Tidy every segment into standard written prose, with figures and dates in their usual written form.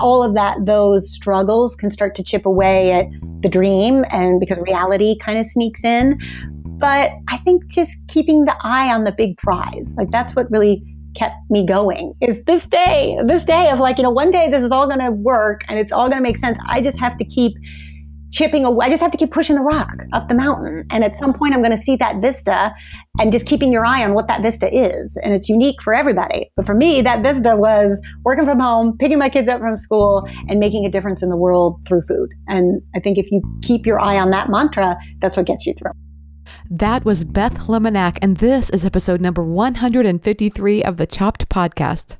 all of that, those struggles can start to chip away at the dream, and because reality kind of sneaks in. But I think just keeping the eye on the big prize, like that's what really kept me going, is this day of like, one day this is all going to work and it's all going to make sense. I just have to keep chipping away. I just have to keep pushing the rock up the mountain. And at some point I'm going to see that vista, and just keeping your eye on what that vista is. And it's unique for everybody. But for me, that vista was working from home, picking my kids up from school, and making a difference in the world through food. And I think if you keep your eye on that mantra, that's what gets you through. That was Beth Le Menach, and this is episode number 153 of the Chopped Podcast.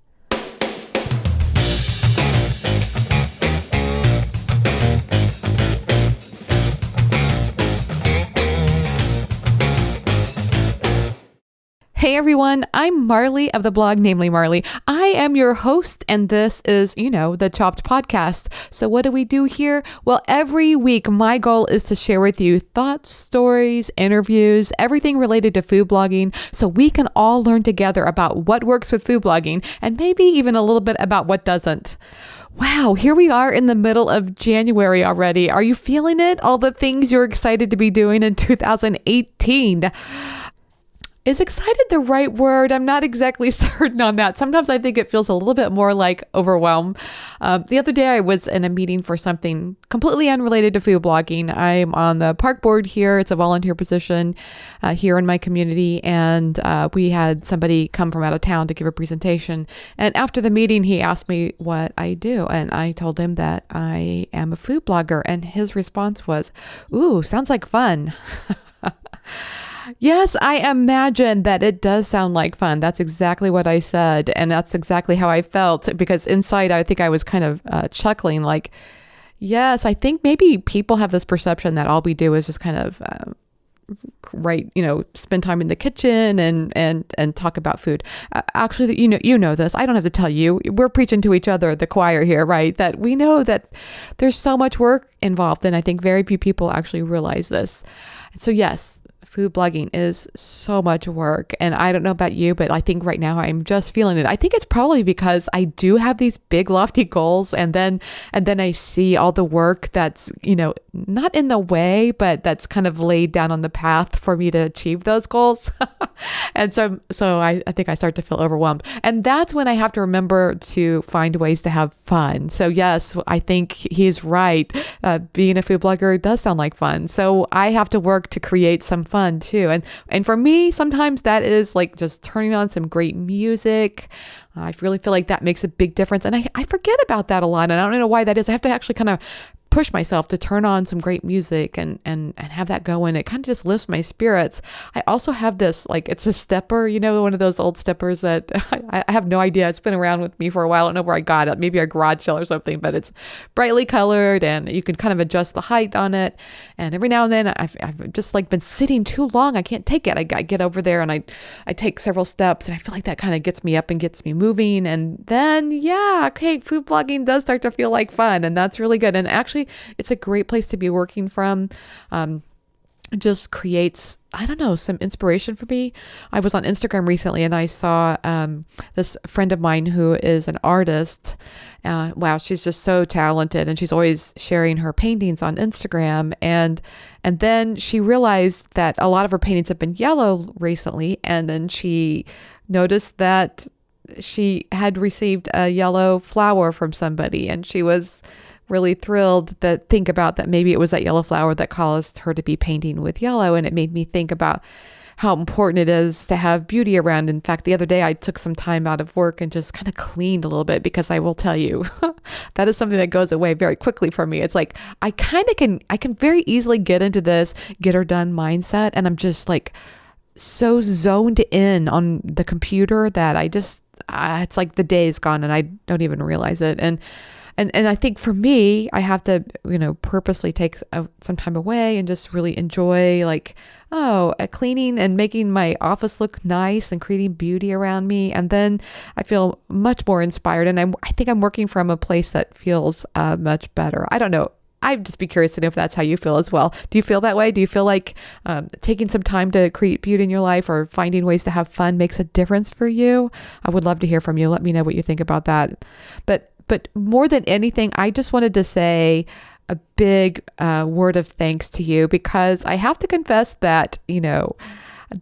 Hey everyone, I'm Marley of the blog Namely Marley. I am your host, and this is, the Chopped Podcast. So what do we do here? Well, every week my goal is to share with you thoughts, stories, interviews, everything related to food blogging, so we can all learn together about what works with food blogging, and maybe even a little bit about what doesn't. Wow, here we are in the middle of January already. Are you feeling it? All the things you're excited to be doing in 2018. Is excited the right word? I'm not exactly certain on that. Sometimes I think it feels a little bit more like overwhelm. The other day I was in a meeting for something completely unrelated to food blogging. I'm on the park board here. It's a volunteer position here in my community. And we had somebody come from out of town to give a presentation. And after the meeting, he asked me what I do. And I told him that I am a food blogger. And his response was, "Ooh, sounds like fun." Yes, I imagine that it does sound like fun. That's exactly what I said. And that's exactly how I felt, because inside I think I was kind of chuckling like, yes, I think maybe people have this perception that all we do is just kind of spend time in the kitchen and talk about food. Actually, you know this. I don't have to tell you. We're preaching to each other, the choir here, right? That we know that there's so much work involved, and I think very few people actually realize this. So yes, food blogging is so much work. And I don't know about you, but I think right now I'm just feeling it. I think it's probably because I do have these big lofty goals, and then I see all the work that's, not in the way, but that's kind of laid down on the path for me to achieve those goals. And so I think I start to feel overwhelmed. And that's when I have to remember to find ways to have fun. So yes, I think he's right. Being a food blogger does sound like fun. So I have to work to create some fun too. And for me, sometimes that is like just turning on some great music. I really feel like that makes a big difference. And I forget about that a lot. And I don't know why that is. I have to actually kind of push myself to turn on some great music and have that going. It kind of just lifts my spirits. I also have this, like, it's a stepper, one of those old steppers that I have no idea. It's been around with me for a while. I don't know where I got it. Maybe a garage sale or something, but it's brightly colored and you can kind of adjust the height on it. And every now and then I've just been sitting too long. I can't take it. I get over there and I take several steps, and I feel like that kind of gets me up and gets me moving. And then, food blogging does start to feel like fun, and that's really good. And actually, it's a great place to be working from. Just creates, some inspiration for me. I was on Instagram recently and I saw this friend of mine who is an artist. Wow, she's just so talented, and she's always sharing her paintings on Instagram. And then she realized that a lot of her paintings have been yellow recently, and then she noticed that she had received a yellow flower from somebody, and she was really thrilled that maybe it was that yellow flower that caused her to be painting with yellow. And it made me think about how important it is to have beauty around. In fact, the other day I took some time out of work and just kind of cleaned a little bit, because I will tell you, that is something that goes away very quickly for me. It's like, I can very easily get into this get her done mindset. And I'm just like so zoned in on the computer that I just, it's like the day is gone and I don't even realize it. And I think for me, I have to, purposefully take some time away and just really enjoy cleaning and making my office look nice and creating beauty around me. And then I feel much more inspired. And I think I'm working from a place that feels much better. I don't know. I'd just be curious to know if that's how you feel as well. Do you feel that way? Do you feel like taking some time to create beauty in your life or finding ways to have fun makes a difference for you? I would love to hear from you. Let me know what you think about that. But But more than anything, I just wanted to say a big word of thanks to you, because I have to confess that,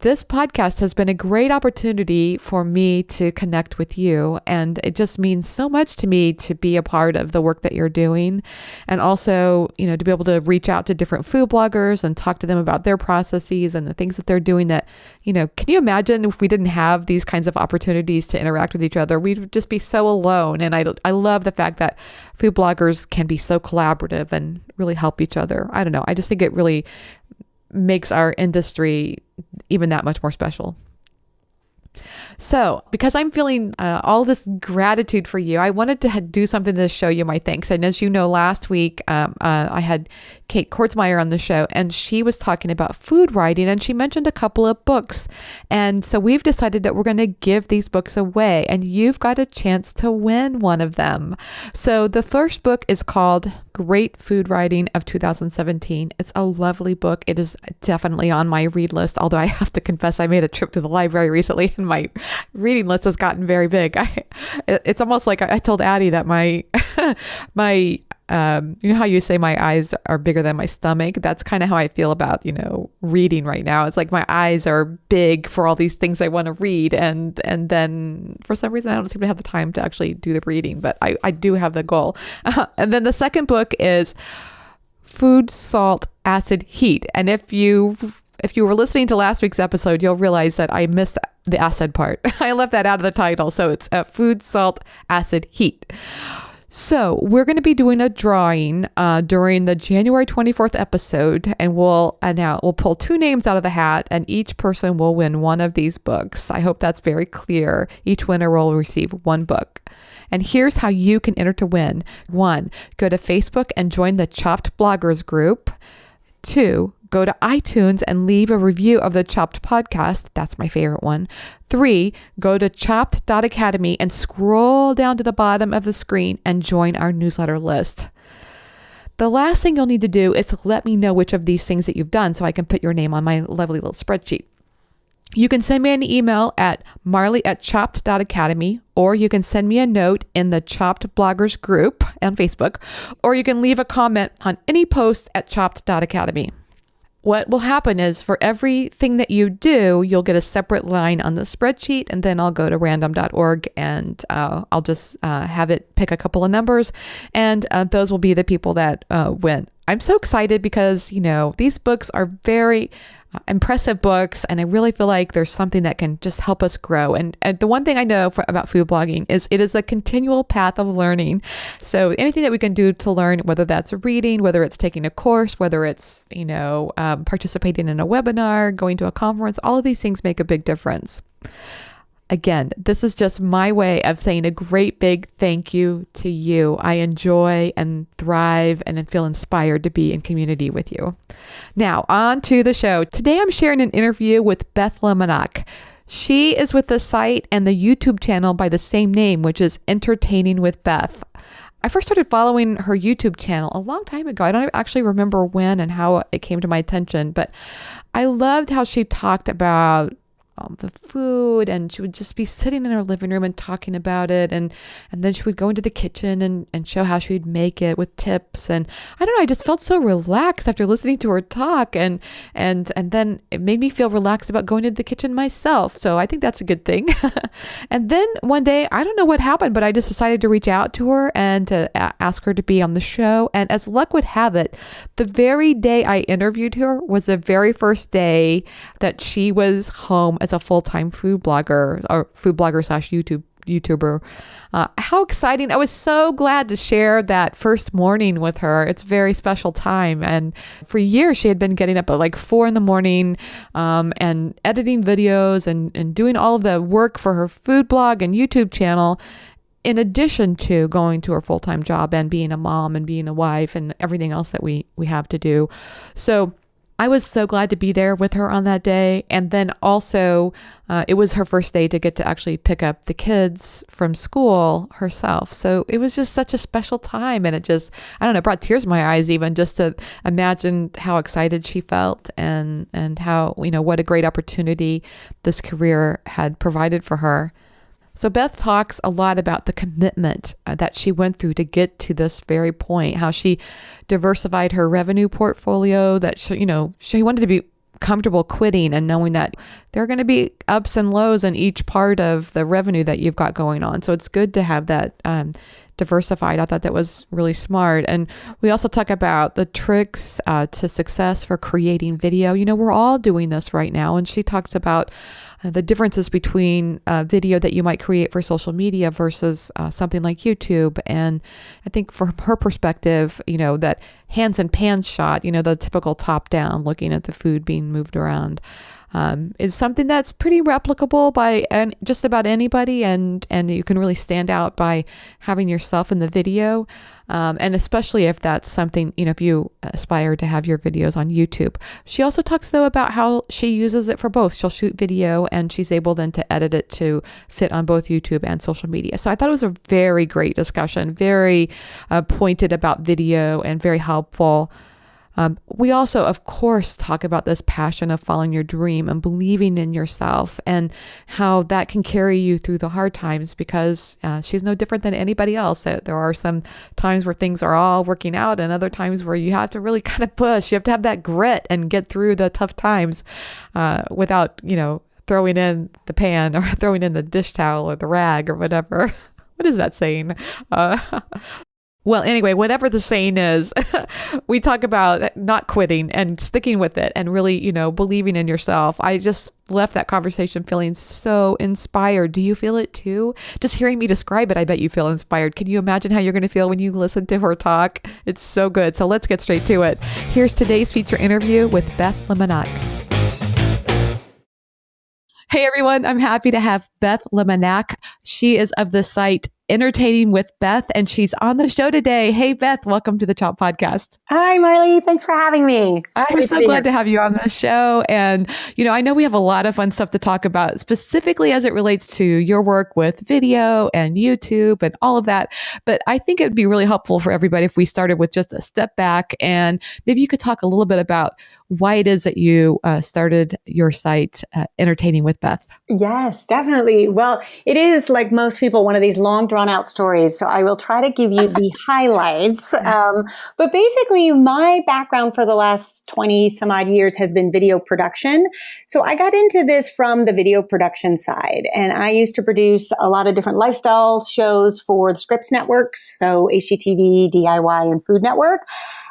this podcast has been a great opportunity for me to connect with you. And it just means so much to me to be a part of the work that you're doing. And also, to be able to reach out to different food bloggers and talk to them about their processes and the things that they're doing that, can you imagine if we didn't have these kinds of opportunities to interact with each other? We'd just be so alone. And I love the fact that food bloggers can be so collaborative and really help each other. I don't know. I just think it really makes our industry even that much more special. So, because I'm feeling all this gratitude for you, I wanted to do something to show you my thanks. And as you know, last week, I had Kate Kortzmeyer on the show, and she was talking about food writing, and she mentioned a couple of books. And so we've decided that we're going to give these books away, and you've got a chance to win one of them. So the first book is called Great Food Writing of 2017. It's a lovely book. It is definitely on my read list, although I have to confess I made a trip to the library recently, and my reading list has gotten very big. It's almost like I told Addie that my you know how you say my eyes are bigger than my stomach? That's kind of how I feel about, reading right now. It's like my eyes are big for all these things I want to read. And then for some reason, I don't seem to have the time to actually do the reading, but I do have the goal. And then the second book is Food, Salt, Acid, Heat. And if you were listening to last week's episode, you'll realize that I missed the acid part. I left that out of the title. So it's Food, Salt, Acid, Heat. So we're going to be doing a drawing during the January 24th episode, and we'll pull 2 names out of the hat, and each person will win one of these books. I hope that's very clear. Each winner will receive 1 book. And here's how you can enter to win. 1, go to Facebook and join the Chopped Bloggers group. 2, go to iTunes and leave a review of the Chopped podcast. That's my favorite one. 3, go to chopped.academy and scroll down to the bottom of the screen and join our newsletter list. The last thing you'll need to do is to let me know which of these things that you've done so I can put your name on my lovely little spreadsheet. You can send me an email at marley@chopped.academy, or you can send me a note in the Chopped Bloggers group on Facebook, or you can leave a comment on any post at chopped.academy. What will happen is for everything that you do, you'll get a separate line on the spreadsheet, and then I'll go to random.org and I'll just have it pick a couple of numbers, and those will be the people that win. I'm so excited because, these books are very impressive books, and I really feel like there's something that can just help us grow. And the one thing I know about food blogging is it is a continual path of learning. So anything that we can do to learn, whether that's reading, whether it's taking a course, whether it's, participating in a webinar, going to a conference, all of these things make a big difference. Again, this is just my way of saying a great big thank you to you. I enjoy and thrive and feel inspired to be in community with you. Now, on to the show. Today, I'm sharing an interview with Beth Le Menach. She is with the site and the YouTube channel by the same name, which is Entertaining with Beth. I first started following her YouTube channel a long time ago. I don't actually remember when and how it came to my attention, but I loved how she talked about the food, and she would just be sitting in her living room and talking about it, and then she would go into the kitchen and show how she'd make it with tips. And I don't know, I just felt so relaxed after listening to her talk, and then it made me feel relaxed about going into the kitchen myself. So I think that's a good thing. And then one day, I don't know what happened, but I just decided to reach out to her and to ask her to be on the show. And as luck would have it, the very day I interviewed her was the very first day that she was home as a full-time food blogger or food blogger / YouTuber. How exciting. I was so glad to share that first morning with her. It's a very special time. And for years, she had been getting up at like 4 a.m. And editing videos and doing all of the work for her food blog and YouTube channel, in addition to going to her full-time job and being a mom and being a wife and everything else that we have to do. So I was so glad to be there with her on that day. And then also, it was her first day to get to actually pick up the kids from school herself. So it was just such a special time. And it just, I don't know, brought tears to my eyes even just to imagine how excited she felt and how, what a great opportunity this career had provided for her. So Beth talks a lot about the commitment that she went through to get to this very point, how she diversified her revenue portfolio, that she wanted to be comfortable quitting and knowing that there are going to be ups and lows in each part of the revenue that you've got going on. So it's good to have that diversified. I thought that was really smart. And we also talk about the tricks to success for creating video. We're all doing this right now. And she talks about the differences between video that you might create for social media versus something like YouTube. And I think from her perspective, that hands and pans shot, the typical top down looking at the food being moved around, is something that's pretty replicable by just about anybody. And you can really stand out by having yourself in the video. And especially if that's something, if you aspire to have your videos on YouTube. She also talks though about how she uses it for both. She'll shoot video and she's able then to edit it to fit on both YouTube and social media. So I thought it was a very great discussion, very pointed about video and very helpful. We also, of course, talk about this passion of following your dream and believing in yourself and how that can carry you through the hard times, because she's no different than anybody else. There are some times where things are all working out and other times where you have to really kind of push. You have to have that grit and get through the tough times without, throwing in the pan or throwing in the dish towel or the rag or whatever. What is that saying? Well, anyway, whatever the saying is, we talk about not quitting and sticking with it and really, believing in yourself. I just left that conversation feeling so inspired. Do you feel it too? Just hearing me describe it, I bet you feel inspired. Can you imagine how you're going to feel when you listen to her talk? It's so good. So let's get straight to it. Here's today's feature interview with Beth Le Menach. Hey everyone, I'm happy to have Beth Le Menach. She is of the site Entertaining with Beth, and she's on the show today. Hey Beth, welcome to the Chop Podcast. Hi Marley, thanks for having me. I'm so glad to have you on the show. And, I know we have a lot of fun stuff to talk about, specifically as it relates to your work with video and YouTube and all of that. But I think it would be really helpful for everybody if we started with just a step back, and maybe you could talk a little bit about why it is that you started your site, Entertaining with Beth. Yes, definitely. Well, it is, like most people, one of these long drawn out stories. So I will try to give you the highlights. But basically, my background for the last 20 some odd years has been video production. So I got into this from the video production side. And I used to produce a lot of different lifestyle shows for the Scripps networks. So HGTV, DIY, and Food Network.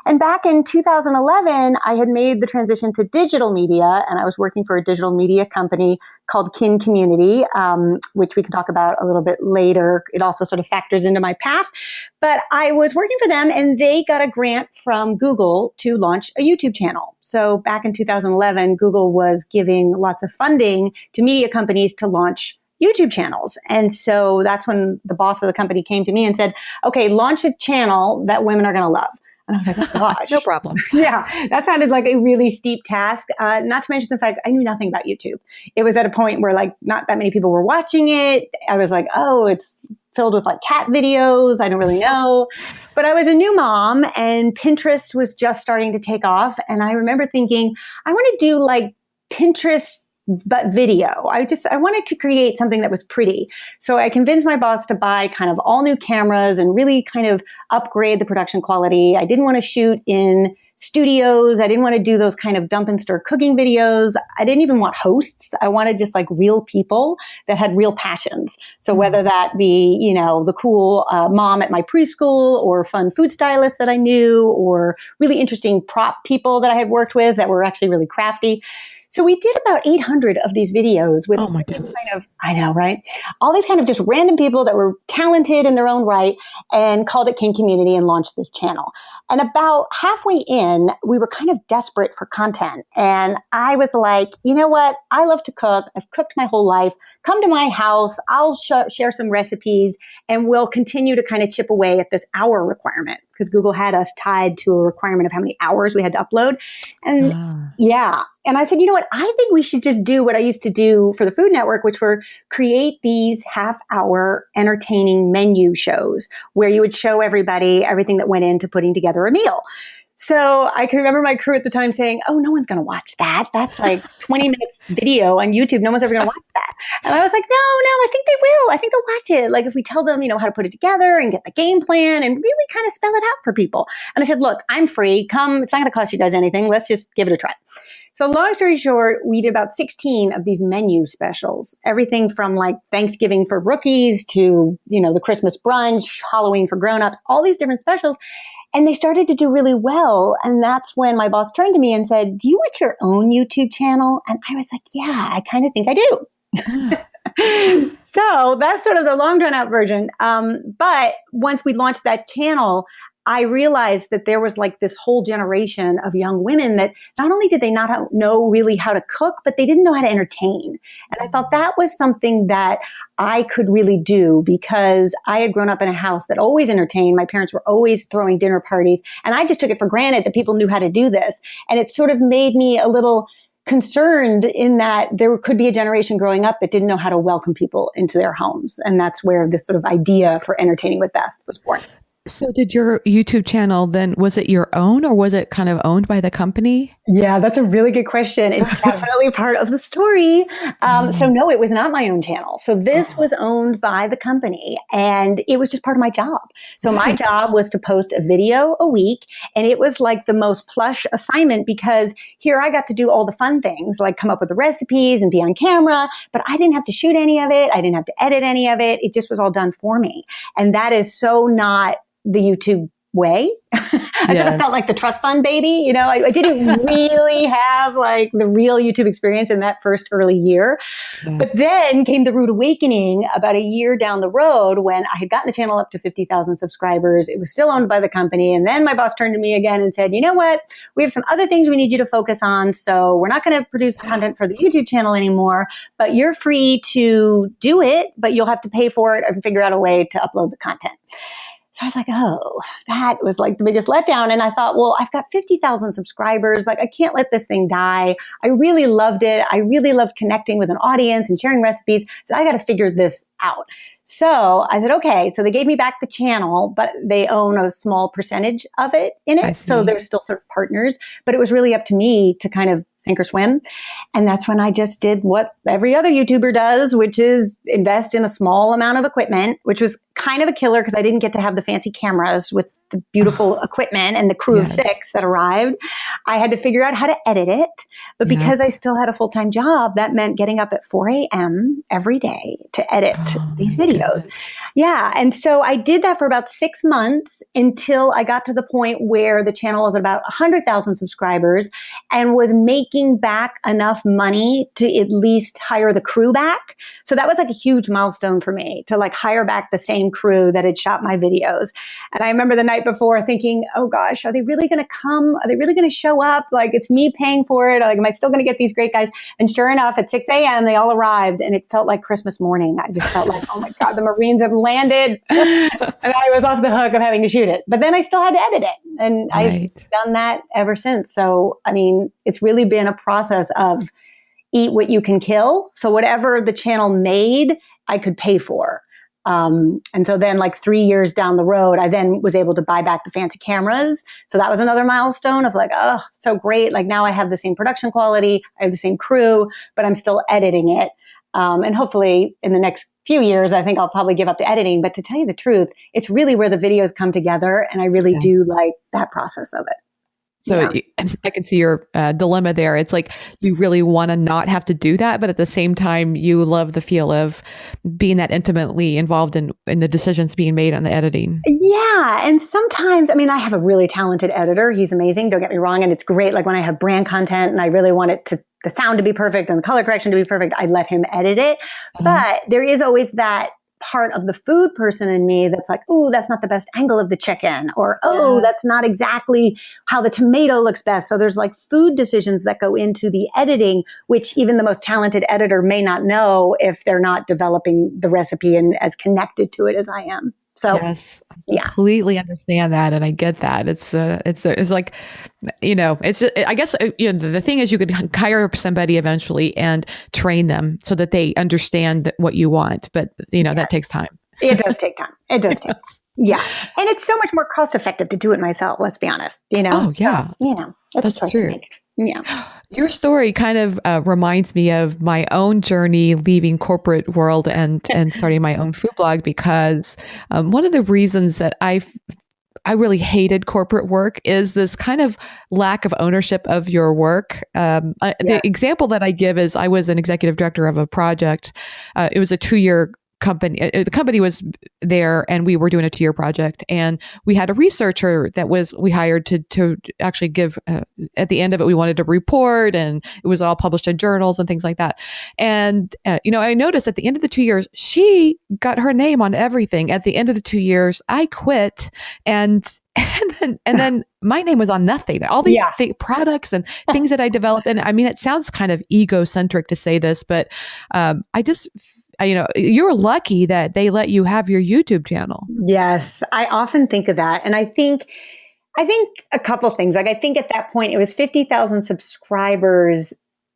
And back in 2011, I had made the transition to digital media, and I was working for a digital media company called Kin Community, which we can talk about a little bit later. It also sort of factors into my path. But I was working for them, and they got a grant from Google to launch a YouTube channel. So back in 2011, Google was giving lots of funding to media companies to launch YouTube channels. And so that's when the boss of the company came to me and said, okay, launch a channel that women are going to love. And I was like, oh gosh. No problem. Yeah, that sounded like a really steep task. Not to mention the fact I knew nothing about YouTube. It was at a point where not that many people were watching it. I was like, oh, it's filled with cat videos. I don't really know. But I was a new mom and Pinterest was just starting to take off. And I remember thinking, I want to do Pinterest but video. I wanted to create something that was pretty. So I convinced my boss to buy kind of all new cameras and really kind of upgrade the production quality. I didn't want to shoot in studios. I didn't want to do those kind of dump and stir cooking videos. I didn't even want hosts. I wanted just real people that had real passions. So whether that be, the cool mom at my preschool or fun food stylists that I knew or really interesting prop people that I had worked with that were actually really crafty. So we did about 800 of these videos with oh my goodness. I know, right? All these kind of just random people that were talented in their own right and called it King Community and launched this channel. And about halfway in, we were kind of desperate for content. And I was like, you know what? I love to cook. I've cooked my whole life. Come to my house. I'll share some recipes and we'll continue to kind of chip away at this hour requirement because Google had us tied to a requirement of how many hours we had to upload. And yeah. And I said, you know what? I think we should just do what I used to do for the Food Network, which were create these half-hour entertaining menu shows where you would show everybody everything that went into putting together a meal. So I can remember my crew at the time saying, oh, no one's going to watch that. That's like 20 minutes video on YouTube. No one's ever going to watch that. And I was like, no, I think they will. I think they'll watch it. Like if we tell them, how to put it together and get the game plan and really kind of spell it out for people. And I said, look, I'm free. Come. It's not going to cost you guys anything. Let's just give it a try. So long story short, we did about 16 of these menu specials, everything from like Thanksgiving for rookies to, the Christmas brunch, Halloween for grownups, all these different specials. And they started to do really well. And that's when my boss turned to me and said, do you want your own YouTube channel? And I was like, yeah, I kind of think I do. So that's sort of the long drawn out version. But once we launched that channel, I realized that there was like this whole generation of young women that not only did they not know really how to cook, but they didn't know how to entertain. And I thought that was something that I could really do because I had grown up in a house that always entertained. My parents were always throwing dinner parties. And I just took it for granted that people knew how to do this. And it sort of made me a little concerned in that there could be a generation growing up that didn't know how to welcome people into their homes. And that's where this sort of idea for Entertaining with Beth was born. So did your YouTube channel then, was it your own or was it kind of owned by the company? Yeah, that's a really good question. It's definitely part of the story. So no, it was not my own channel. So this was owned by the company and it was just part of my job. So my job was to post a video a week and it was like the most plush assignment because here I got to do all the fun things like come up with the recipes and be on camera, but I didn't have to shoot any of it. I didn't have to edit any of it. It just was all done for me. And that is so not the YouTube way. I sort of felt like the trust fund baby. I didn't really have like the real YouTube experience in that first early year. But then came the rude awakening about a year down the road when I had gotten the channel up to 50,000 subscribers. It was still owned by the company. And then my boss turned to me again and said, you know what? We have some other things we need you to focus on. So we're not going to produce content for the YouTube channel anymore, but you're free to do it, but you'll have to pay for it and figure out a way to upload the content. So I was like, oh, that was like the biggest letdown. And I thought, well, I've got 50,000 subscribers. Like, I can't let this thing die. I really loved it. I really loved connecting with an audience and sharing recipes. So I got to figure this out. So I said, okay. So they gave me back the channel, but they own a small percentage of it in it. So they're still sort of partners, but it was really up to me to kind of sink or swim. And that's when I just did what every other YouTuber does, which is invest in a small amount of equipment, which was kind of a killer because I didn't get to have the fancy cameras with the beautiful equipment and the crew of 6 that arrived. I had to figure out how to edit it. But because I still had a full-time job, that meant getting up at 4 a.m. every day to edit these videos. Yeah. And so I did that for about 6 months until I got to the point where the channel was at about 100,000 subscribers and was making back enough money to at least hire the crew back. So that was like a huge milestone for me to like hire back the same crew that had shot my videos. And I remember the night before thinking, oh gosh, are they really going to come? Are they really going to show up? Like it's me paying for it. Like, am I still going to get these great guys? And sure enough, at 6 a.m., they all arrived and it felt like Christmas morning. I just felt like, oh my God, the Marines have landed. And I was off the hook of having to shoot it. But then I still had to edit it. And I've done that ever since. So, I mean, it's really been a process of eat what you can kill. So whatever the channel made, I could pay for. And so then like 3 years down the road, I then was able to buy back the fancy cameras. So that was another milestone of like, oh, so great. Like now I have the same production quality. I have the same crew, but I'm still editing it. And hopefully in the next few years, I think I'll probably give up the editing. But to tell you the truth, it's really where the videos come together. And I really do like that process of it. So I can see your dilemma there. It's like you really want to not have to do that, but at the same time, you love the feel of being that intimately involved in the decisions being made on the editing. Yeah. And sometimes, I mean, I have a really talented editor. He's amazing. Don't get me wrong. And it's great. Like when I have brand content and I really want it to the sound to be perfect and the color correction to be perfect, I let him edit it. But there is always that part of the food person in me that's like, oh, that's not the best angle of the chicken, or oh, that's not exactly how the tomato looks best. So there's like food decisions that go into the editing, which even the most talented editor may not know if they're not developing the recipe and as connected to it as I am. So yes, I completely understand that, and I get that. It's like, it's just, I guess the thing is you could hire somebody eventually and train them so that they understand what you want, but that takes time. It does take time. It does take time. Yeah. And it's so much more cost effective to do it myself, let's be honest, Oh, yeah. So, it's a choice to true. make. Yeah. Your story kind of reminds me of my own journey leaving corporate world and starting my own food blog, because one of the reasons that I really hated corporate work is this kind of lack of ownership of your work. The example that I give is I was an executive director of a project. It was a 2-year company. The company was there and we were doing a 2-year project, and we had a researcher that we hired to actually give, at the end of it, we wanted to report, and it was all published in journals and things like that. And, I noticed at the end of the 2 years, she got her name on everything. At the end of the 2 years, I quit, and then my name was on nothing. All these products and things that I developed. And I mean, it sounds kind of egocentric to say this, but you're lucky that they let you have your YouTube channel. Yes. I often think of that. And I think a couple things. Like, I think at that point it was 50,000 subscribers.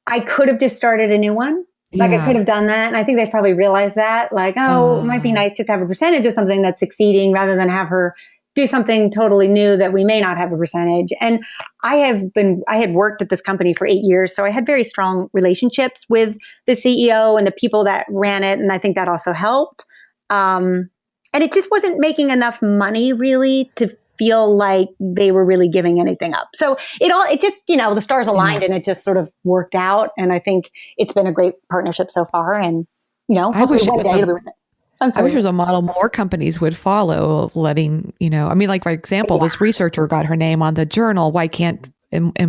I could have just started a new one. Like, I could have done that. And I think they probably realized that, like, it might be nice just to have a percentage of something that's succeeding rather than have her do something totally new that we may not have a percentage. And I had worked at this company for 8 years. So I had very strong relationships with the CEO and the people that ran it. And I think that also helped. And it just wasn't making enough money really to feel like they were really giving anything up. So it just, the stars aligned and it just sort of worked out. And I think it's been a great partnership so far. And, hopefully one day it'll be with it. I wish there was a model more companies would follow, letting, like, for example, this researcher got her name on the journal. Why can't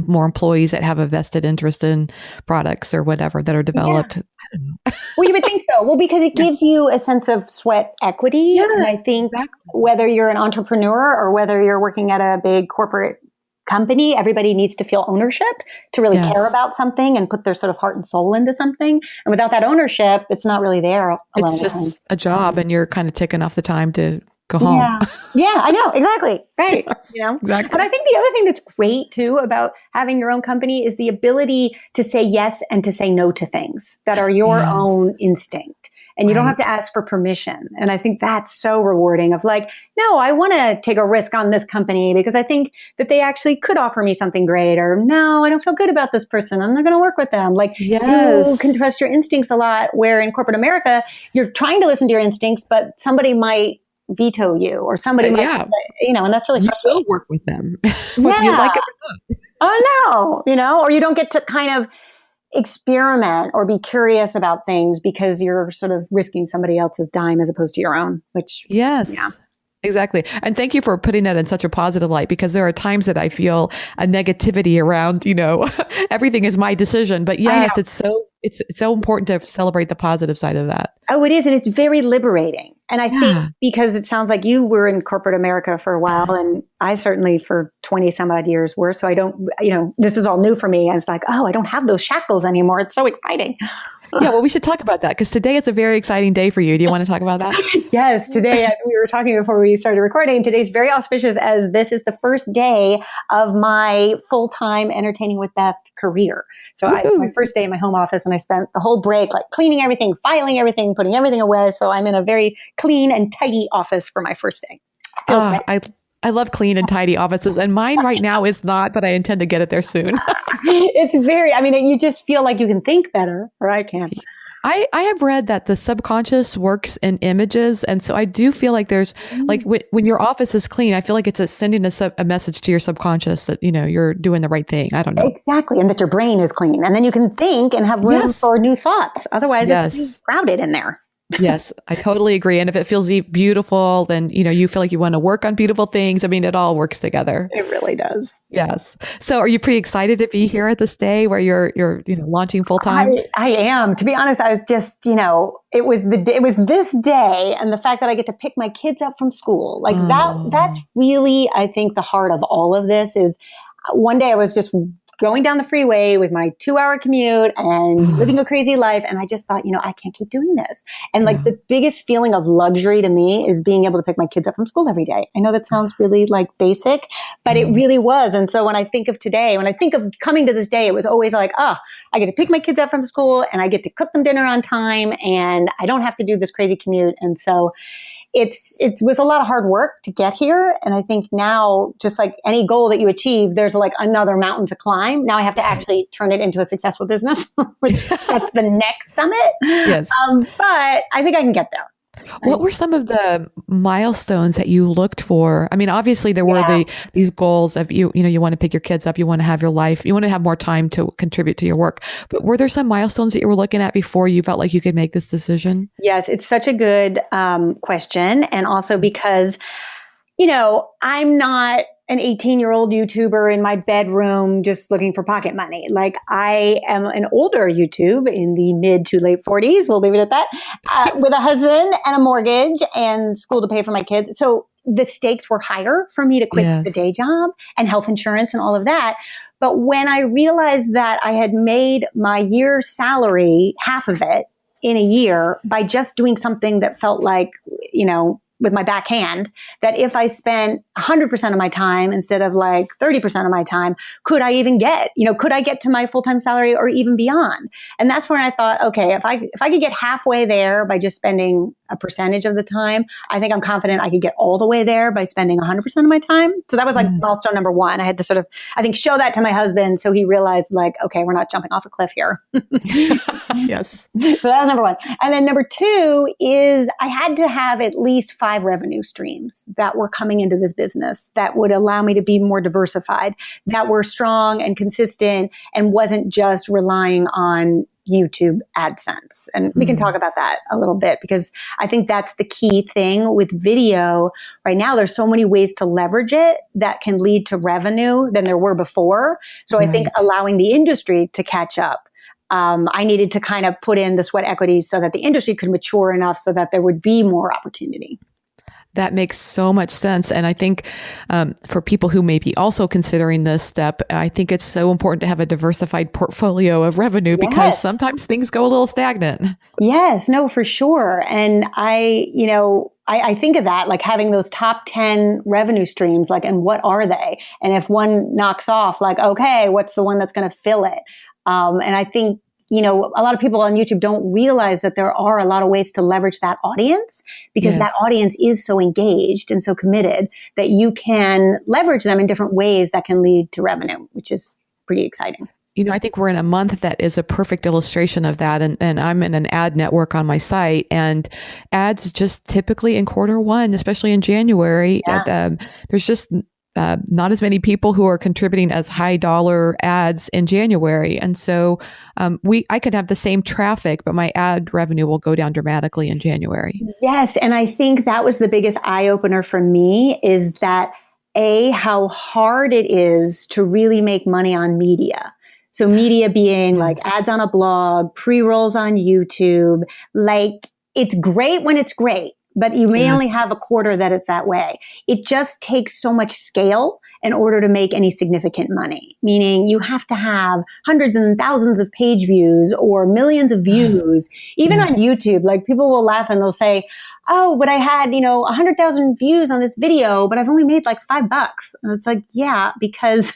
more employees that have a vested interest in products or whatever that are developed? I don't know. Well, you would think so. Well, because it gives you a sense of sweat equity. Yes, and I think whether you're an entrepreneur or whether you're working at a big corporate company, everybody needs to feel ownership to really care about something and put their sort of heart and soul into something. And without that ownership, it's not really there. It's just a job, and you're kind of ticking off the time to go home. Yeah, I know. Exactly. Right. Exactly. But I think the other thing that's great too about having your own company is the ability to say yes and to say no to things that are your own instinct. And you don't have to ask for permission. And I think that's so rewarding of like, no, I want to take a risk on this company because I think that they actually could offer me something great. Or no, I don't feel good about this person. I'm not going to work with them. Like, you can trust your instincts a lot, where in corporate America, you're trying to listen to your instincts, but somebody might veto you or somebody might, and that's really frustrating. You will work with them. Whether you like it or not. Oh, no, or you don't get to kind of experiment or be curious about things because you're sort of risking somebody else's dime as opposed to your own, which exactly. And thank you for putting that in such a positive light, because there are times that I feel a negativity around, everything is my decision. But yes, it's so important to celebrate the positive side of that. Oh, it is. And it's very liberating. And I think because it sounds like you were in corporate America for a while, and I certainly for 20 some odd years were. So I don't, this is all new for me. And it's like, I don't have those shackles anymore. It's so exciting. Yeah, well, we should talk about that, because today it's a very exciting day for you. Do you want to talk about that? Yes, today we were talking before we started recording. Today's very auspicious, as this is the first day of my full-time Entertaining with Beth career. So it's my first day in my home office, and I spent the whole break like cleaning everything, filing everything, putting everything away. So I'm in a very clean and tidy office for my first day. Feels great. I love clean and tidy offices, and mine right now is not, but I intend to get it there soon. It's you just feel like you can think better, or I can. I have read that the subconscious works in images. And so I do feel like there's like when your office is clean, I feel like it's sending a message to your subconscious that, you're doing the right thing. I don't know. Exactly. And that your brain is clean. And then you can think and have room for new thoughts. Otherwise, it's crowded in there. Yes, I totally agree. And if it feels beautiful, then, you feel like you want to work on beautiful things. I mean, it all works together. It really does. Yes. So are you pretty excited to be here at this day where you're launching full time? I am. To be honest, I was just, it was this day, and the fact that I get to pick my kids up from school. Like that's really, I think, the heart of all of this is one day I was just going down the freeway with my 2-hour commute and living a crazy life. And I just thought, I can't keep doing this. And like the biggest feeling of luxury to me is being able to pick my kids up from school every day. I know that sounds really like basic, but it really was. And so when I think of today, when I think of coming to this day, it was always like, I get to pick my kids up from school and I get to cook them dinner on time and I don't have to do this crazy commute. And so it was a lot of hard work to get here. And I think now, just like any goal that you achieve, there's like another mountain to climb. Now I have to actually turn it into a successful business, which that's the next summit. Yes. But I think I can get there. What were some of the milestones that you looked for? I mean, obviously there were these goals of you want to pick your kids up, you want to have your life, you want to have more time to contribute to your work. But were there some milestones that you were looking at before you felt like you could make this decision? Yes, it's such a good question. And also because, I'm not an 18-year-old YouTuber in my bedroom just looking for pocket money. Like, I am an older YouTube in the mid to late 40s, we'll leave it at that, with a husband and a mortgage and school to pay for my kids. So the stakes were higher for me to quit the day job and health insurance and all of that. But when I realized that I had made my year's salary, half of it, in a year by just doing something that felt like, with my backhand, that if I spent 100% of my time instead of like 30% of my time, could I even get to my full-time salary or even beyond? And that's when I thought, okay, if I could get halfway there by just spending a percentage of the time, I think I'm confident I could get all the way there by spending 100% of my time. So that was like milestone number one. I had to sort of, I think, show that to my husband so he realized like, okay, we're not jumping off a cliff here. Yes. So that was number one. And then number two is I had to have at least 5 revenue streams that were coming into this business that would allow me to be more diversified, that were strong and consistent and wasn't just relying on YouTube AdSense. And we can talk about that a little bit because I think that's the key thing with video right now. There's so many ways to leverage it that can lead to revenue than there were before. So I think allowing the industry to catch up, I needed to kind of put in the sweat equity so that the industry could mature enough so that there would be more opportunity. That makes so much sense. And I think for people who may be also considering this step, I think it's so important to have a diversified portfolio of revenue because sometimes things go a little stagnant. Yes, no, for sure. And I think of that, like having those top 10 revenue streams, like, and what are they? And if one knocks off, like, okay, what's the one that's going to fill it? And I think, a lot of people on YouTube don't realize that there are a lot of ways to leverage that audience because that audience is so engaged and so committed that you can leverage them in different ways that can lead to revenue, which is pretty exciting. I think we're in a month that is a perfect illustration of that. And I'm in an ad network on my site, and ads just typically in quarter 1, especially in January, there's just not as many people who are contributing as high dollar ads in January. And so I could have the same traffic, but my ad revenue will go down dramatically in January. Yes. And I think that was the biggest eye opener for me is that how hard it is to really make money on media. So media being like ads on a blog, pre-rolls on YouTube, like it's great when it's great. But you may only have a quarter that it's that way. It just takes so much scale in order to make any significant money, meaning you have to have hundreds and thousands of page views or millions of views. Even on YouTube, like people will laugh and they'll say, oh, but I had, 100,000 views on this video, but I've only made like $5. And it's like, yeah, because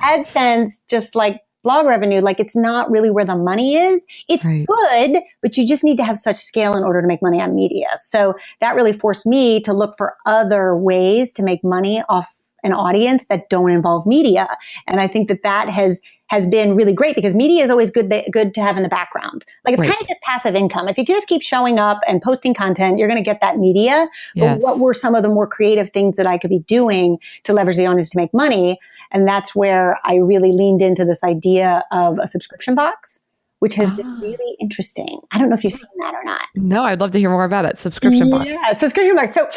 AdSense just like blog revenue, like it's not really where the money is. It's good, but you just need to have such scale in order to make money on media. So that really forced me to look for other ways to make money off an audience that don't involve media. And I think that has been really great because media is always good to have in the background. Like it's kind of just passive income. If you just keep showing up and posting content, you're going to get that media. But what were some of the more creative things that I could be doing to leverage the audience to make money? And that's where I really leaned into this idea of a subscription box, which has been really interesting. I don't know if you've seen that or not. No, I'd love to hear more about it. Subscription box. Yeah, subscription box. So,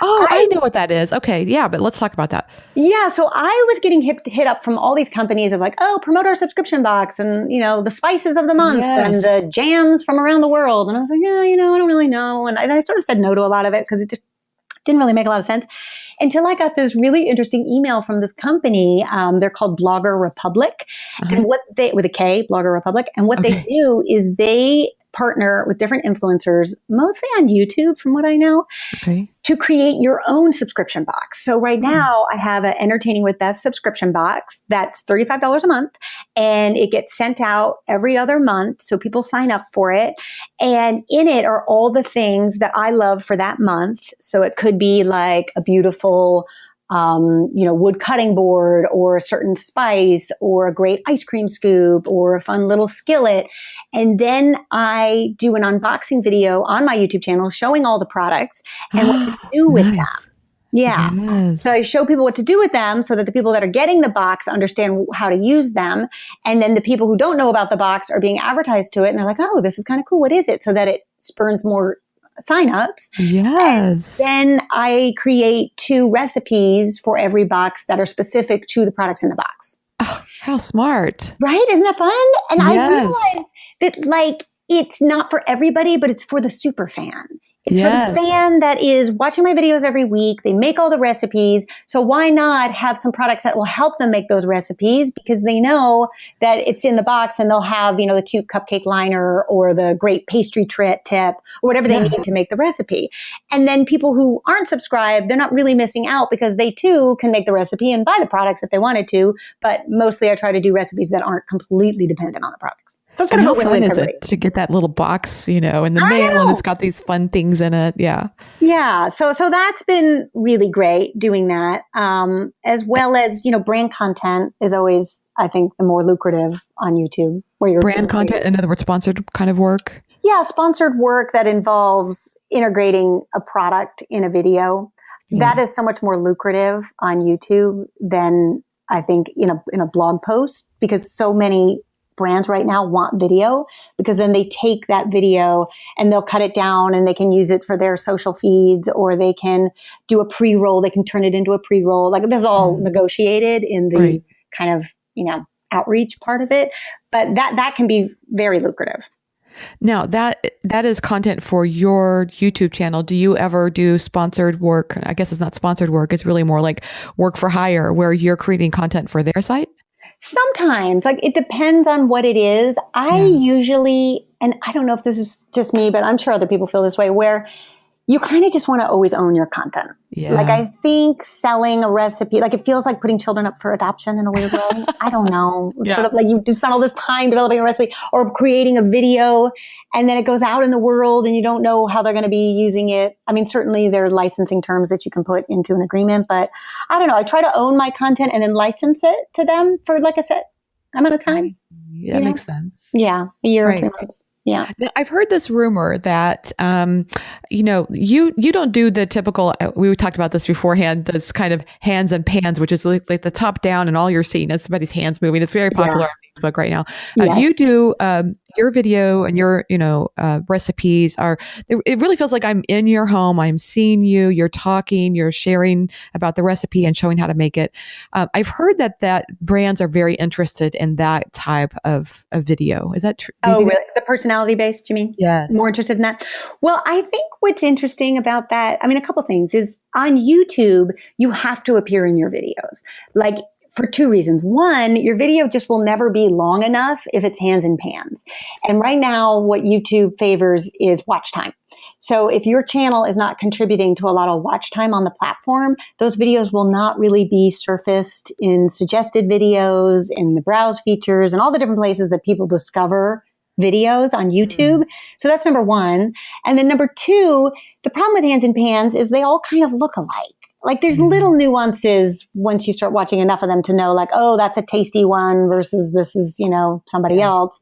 I know what that is. Okay, yeah, but let's talk about that. Yeah, so I was getting hit up from all these companies of like, oh, promote our subscription box and, the spices of the month and the jams from around the world. And I was like, yeah, I don't really know. And I sort of said no to a lot of it because it just didn't really make a lot of sense. until I got this really interesting email from this company. They're called Blogger Republic, and what they, with a K, Blogger Republic, and what they do is they partner with different influencers, mostly on YouTube, from what I know, to create your own subscription box. So right now I have an Entertaining with Beth subscription box that's $35 a month, and it gets sent out every other month. So people sign up for it. And in it are all the things that I love for that month. So it could be like a beautiful wood cutting board, or a certain spice, or a great ice cream scoop, or a fun little skillet. And then I do an unboxing video on my YouTube channel showing all the products and what to do with them. Yeah. Yes. So I show people what to do with them so that the people that are getting the box understand how to use them. And then the people who don't know about the box are being advertised to it. And they're like, oh, this is kind of cool. What is it? So that it spurns more signups. Yes. And then I create 2 recipes for every box that are specific to the products in the box. Oh, how smart. Right? Isn't that fun? And I realized that, like, it's not for everybody, but it's for the super fan. It's for the fan that is watching my videos every week. They make all the recipes. So why not have some products that will help them make those recipes, because they know that it's in the box, and they'll have, the cute cupcake liner or the great pastry tip or whatever they need to make the recipe. And then people who aren't subscribed, they're not really missing out, because they too can make the recipe and buy the products if they wanted to. But mostly I try to do recipes that aren't completely dependent on the products. So it's kind of a win-win for everybody. To get that little box, in the mail, and it's got these fun things in it. Yeah. Yeah. So that's been really great doing that. As well as, brand content is always, I think, the more lucrative on YouTube. Where you're brand content, in other words, sponsored kind of work? Yeah, sponsored work that involves integrating a product in a video. Yeah. That is so much more lucrative on YouTube than, I think, in a blog post, because so many brands right now want video, because then they take that video and they'll cut it down and they can use it for their social feeds, or they can do a pre-roll. They can turn it into a pre-roll. Like, this is all negotiated in the kind of, outreach part of it. But that can be very lucrative. Now that is content for your YouTube channel. Do you ever do sponsored work? I guess it's not sponsored work. It's really more like work for hire, where you're creating content for their site? Sometimes, like, it depends on what it is. I usually, and I don't know if this is just me, but I'm sure other people feel this way, where you kind of just want to always own your content. Yeah. Like, I think selling a recipe, like, it feels like putting children up for adoption in a weird way. I don't know. It's sort of like you just spend all this time developing a recipe or creating a video, and then it goes out in the world and you don't know how they're going to be using it. I mean, certainly there are licensing terms that you can put into an agreement, but I don't know. I try to own my content and then license it to them for, like I said, amount of time. Yeah, that makes sense. Yeah, a year or 3 months. Yeah. Now, I've heard this rumor that, you don't do the typical, we talked about this beforehand, this kind of hands and pans, which is like the top down, and all you're seeing is somebody's hands moving. It's very popular on Facebook right now. You do your video and your, recipes it really feels like I'm in your home. I'm seeing you, you're talking, you're sharing about the recipe and showing how to make it. I've heard that brands are very interested in that type of video. Is that true? Oh, really? The personality based, you mean? Yes. More interested in that? Well, I think what's interesting about that, I mean, a couple things is, on YouTube, you have to appear in your videos. Like, for 2 reasons. One, your video just will never be long enough if it's hands and pans. And right now, what YouTube favors is watch time. So if your channel is not contributing to a lot of watch time on the platform, those videos will not really be surfaced in suggested videos, in the browse features, and all the different places that people discover videos on YouTube. So that's number one. And then number 2, the problem with hands and pans is they all kind of look alike. Like, there's little nuances once you start watching enough of them to know, like, oh, that's a tasty one versus this is, somebody else.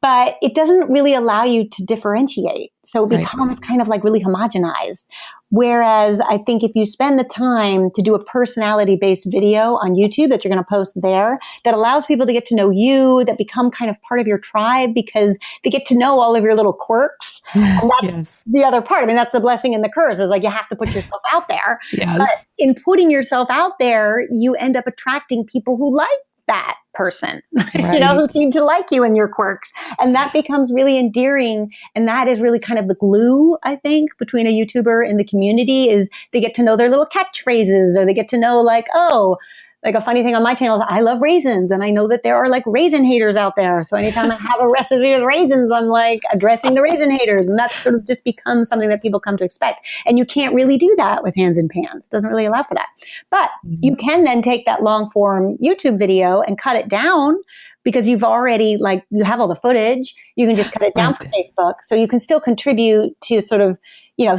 But it doesn't really allow you to differentiate. So it becomes kind of like really homogenized. Whereas I think if you spend the time to do a personality-based video on YouTube that you're going to post there, that allows people to get to know you, that become kind of part of your tribe, because they get to know all of your little quirks. And that's the other part. I mean, that's the blessing and the curse, is like, you have to put yourself out there. But in putting yourself out there, you end up attracting people who like that person, Right. who seem to like you and your quirks. And that becomes really endearing. And that is really kind of the glue, I think, between a YouTuber and the community is they get to know their little catchphrases, or they get to know like, oh, like a funny thing on my channel is I love raisins. And I know that there are like raisin haters out there. So anytime I have a recipe with raisins, I'm like addressing the raisin haters. And that sort of just becomes something that people come to expect. And you can't really do that with Hands in Pans. It doesn't really allow for that. But you can then take that long form YouTube video and cut it down, because you've already you have all the footage. You can just cut it down for Facebook. So you can still contribute to sort of,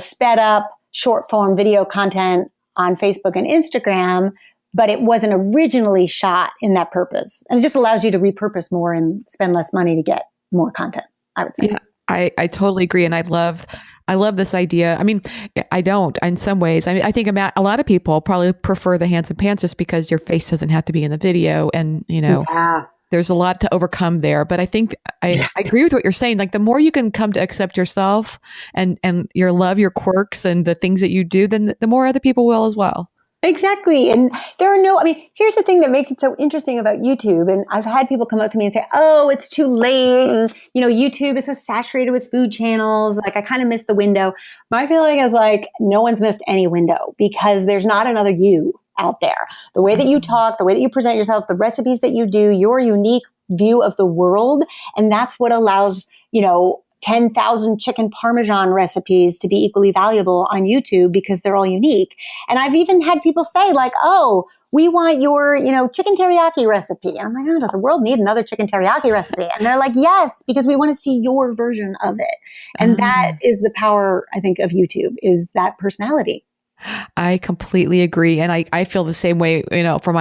sped up short form video content on Facebook and Instagram, but it wasn't originally shot in that purpose. And it just allows you to repurpose more and spend less money to get more content, I would say. Yeah, I totally agree. And I love this idea. I mean, I don't in some ways. I mean, I think a lot of people probably prefer the Hands and Pants just because your face doesn't have to be in the video. And, there's a lot to overcome there. But I think I agree with what you're saying. Like the more you can come to accept yourself and your quirks and the things that you do, then the more other people will as well. Exactly. And here's the thing that makes it so interesting about YouTube. And I've had people come up to me and say, oh, it's too late. And, YouTube is so saturated with food channels. Like I kind of missed the window. My feeling is like, no one's missed any window, because there's not another you out there. The way that you talk, the way that you present yourself, the recipes that you do, your unique view of the world. And that's what allows, 10,000 chicken Parmesan recipes to be equally valuable on YouTube, because they're all unique. And I've even had people say like, oh, we want your, chicken teriyaki recipe. And I'm like, oh, does the world need another chicken teriyaki recipe? And they're like, yes, because we want to see your version of it. And that is the power, I think, of YouTube, is that personality. I completely agree. And I feel the same way, from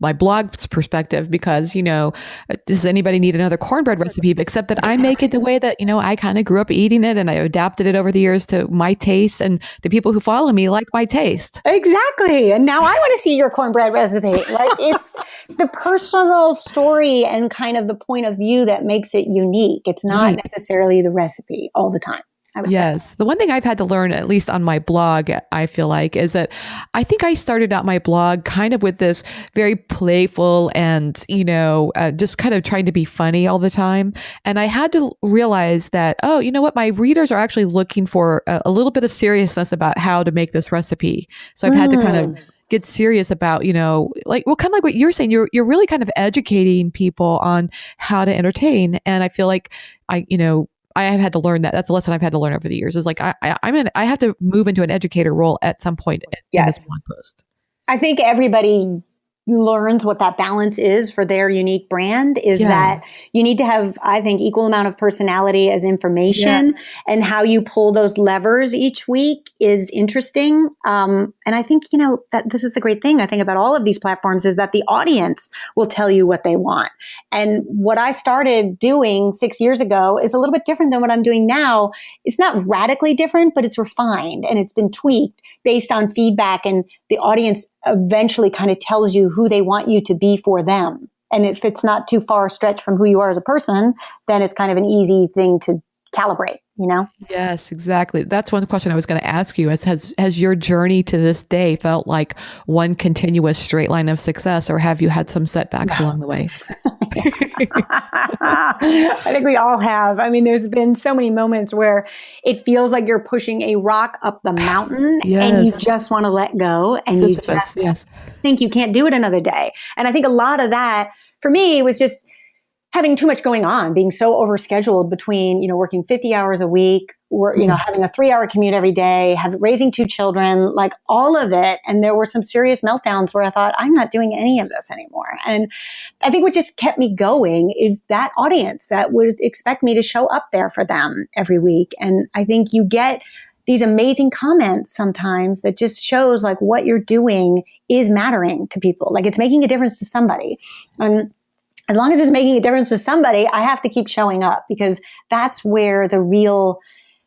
my blog's perspective, because, does anybody need another cornbread recipe? Except that I make it the way that, I kind of grew up eating it, and I adapted it over the years to my taste, and the people who follow me like my taste. Exactly. And now I want to see your cornbread recipe. Like it's the personal story and kind of the point of view that makes it unique. It's not necessarily the recipe all the time. Yes. The one thing I've had to learn, at least on my blog, I feel like, is that I think I started out my blog kind of with this very playful and, just kind of trying to be funny all the time. And I had to realize that, oh, you know what? My readers are actually looking for a little bit of seriousness about how to make this recipe. So I've had to kind of get serious about, kind of like what you're saying, you're really kind of educating people on how to entertain. And I feel like I have had to learn that. That's a lesson I've had to learn over the years. Is like I have to move into an educator role at some point in this blog post. I think everybody learns what that balance is for their unique brand, is that you need to have, I think, equal amount of personality as information, and how you pull those levers each week is interesting. And I think, that this is the great thing I think about all of these platforms, is that the audience will tell you what they want. And what I started doing 6 years ago is a little bit different than what I'm doing now. It's not radically different, but it's refined and it's been tweaked based on feedback, and the audience eventually kind of tells you who they want you to be for them. And if it's not too far stretched from who you are as a person, then it's kind of an easy thing to calibrate, Yes, exactly. That's one question I was going to ask you is, has your journey to this day felt like one continuous straight line of success, or have you had some setbacks along the way? I think we all have. I mean, there's been so many moments where it feels like you're pushing a rock up the mountain and you just want to let go, and you just think you can't do it another day. And I think a lot of that for me was just having too much going on, being so overscheduled between, working 50 hours a week, or, having a 3-hour commute every day, raising 2 children, like all of it. And there were some serious meltdowns where I thought, I'm not doing any of this anymore. And I think what just kept me going is that audience that would expect me to show up there for them every week. And I think you get these amazing comments sometimes that just shows like what you're doing is mattering to people. Like it's making a difference to somebody. And as long as it's making a difference to somebody, I have to keep showing up, because that's where the real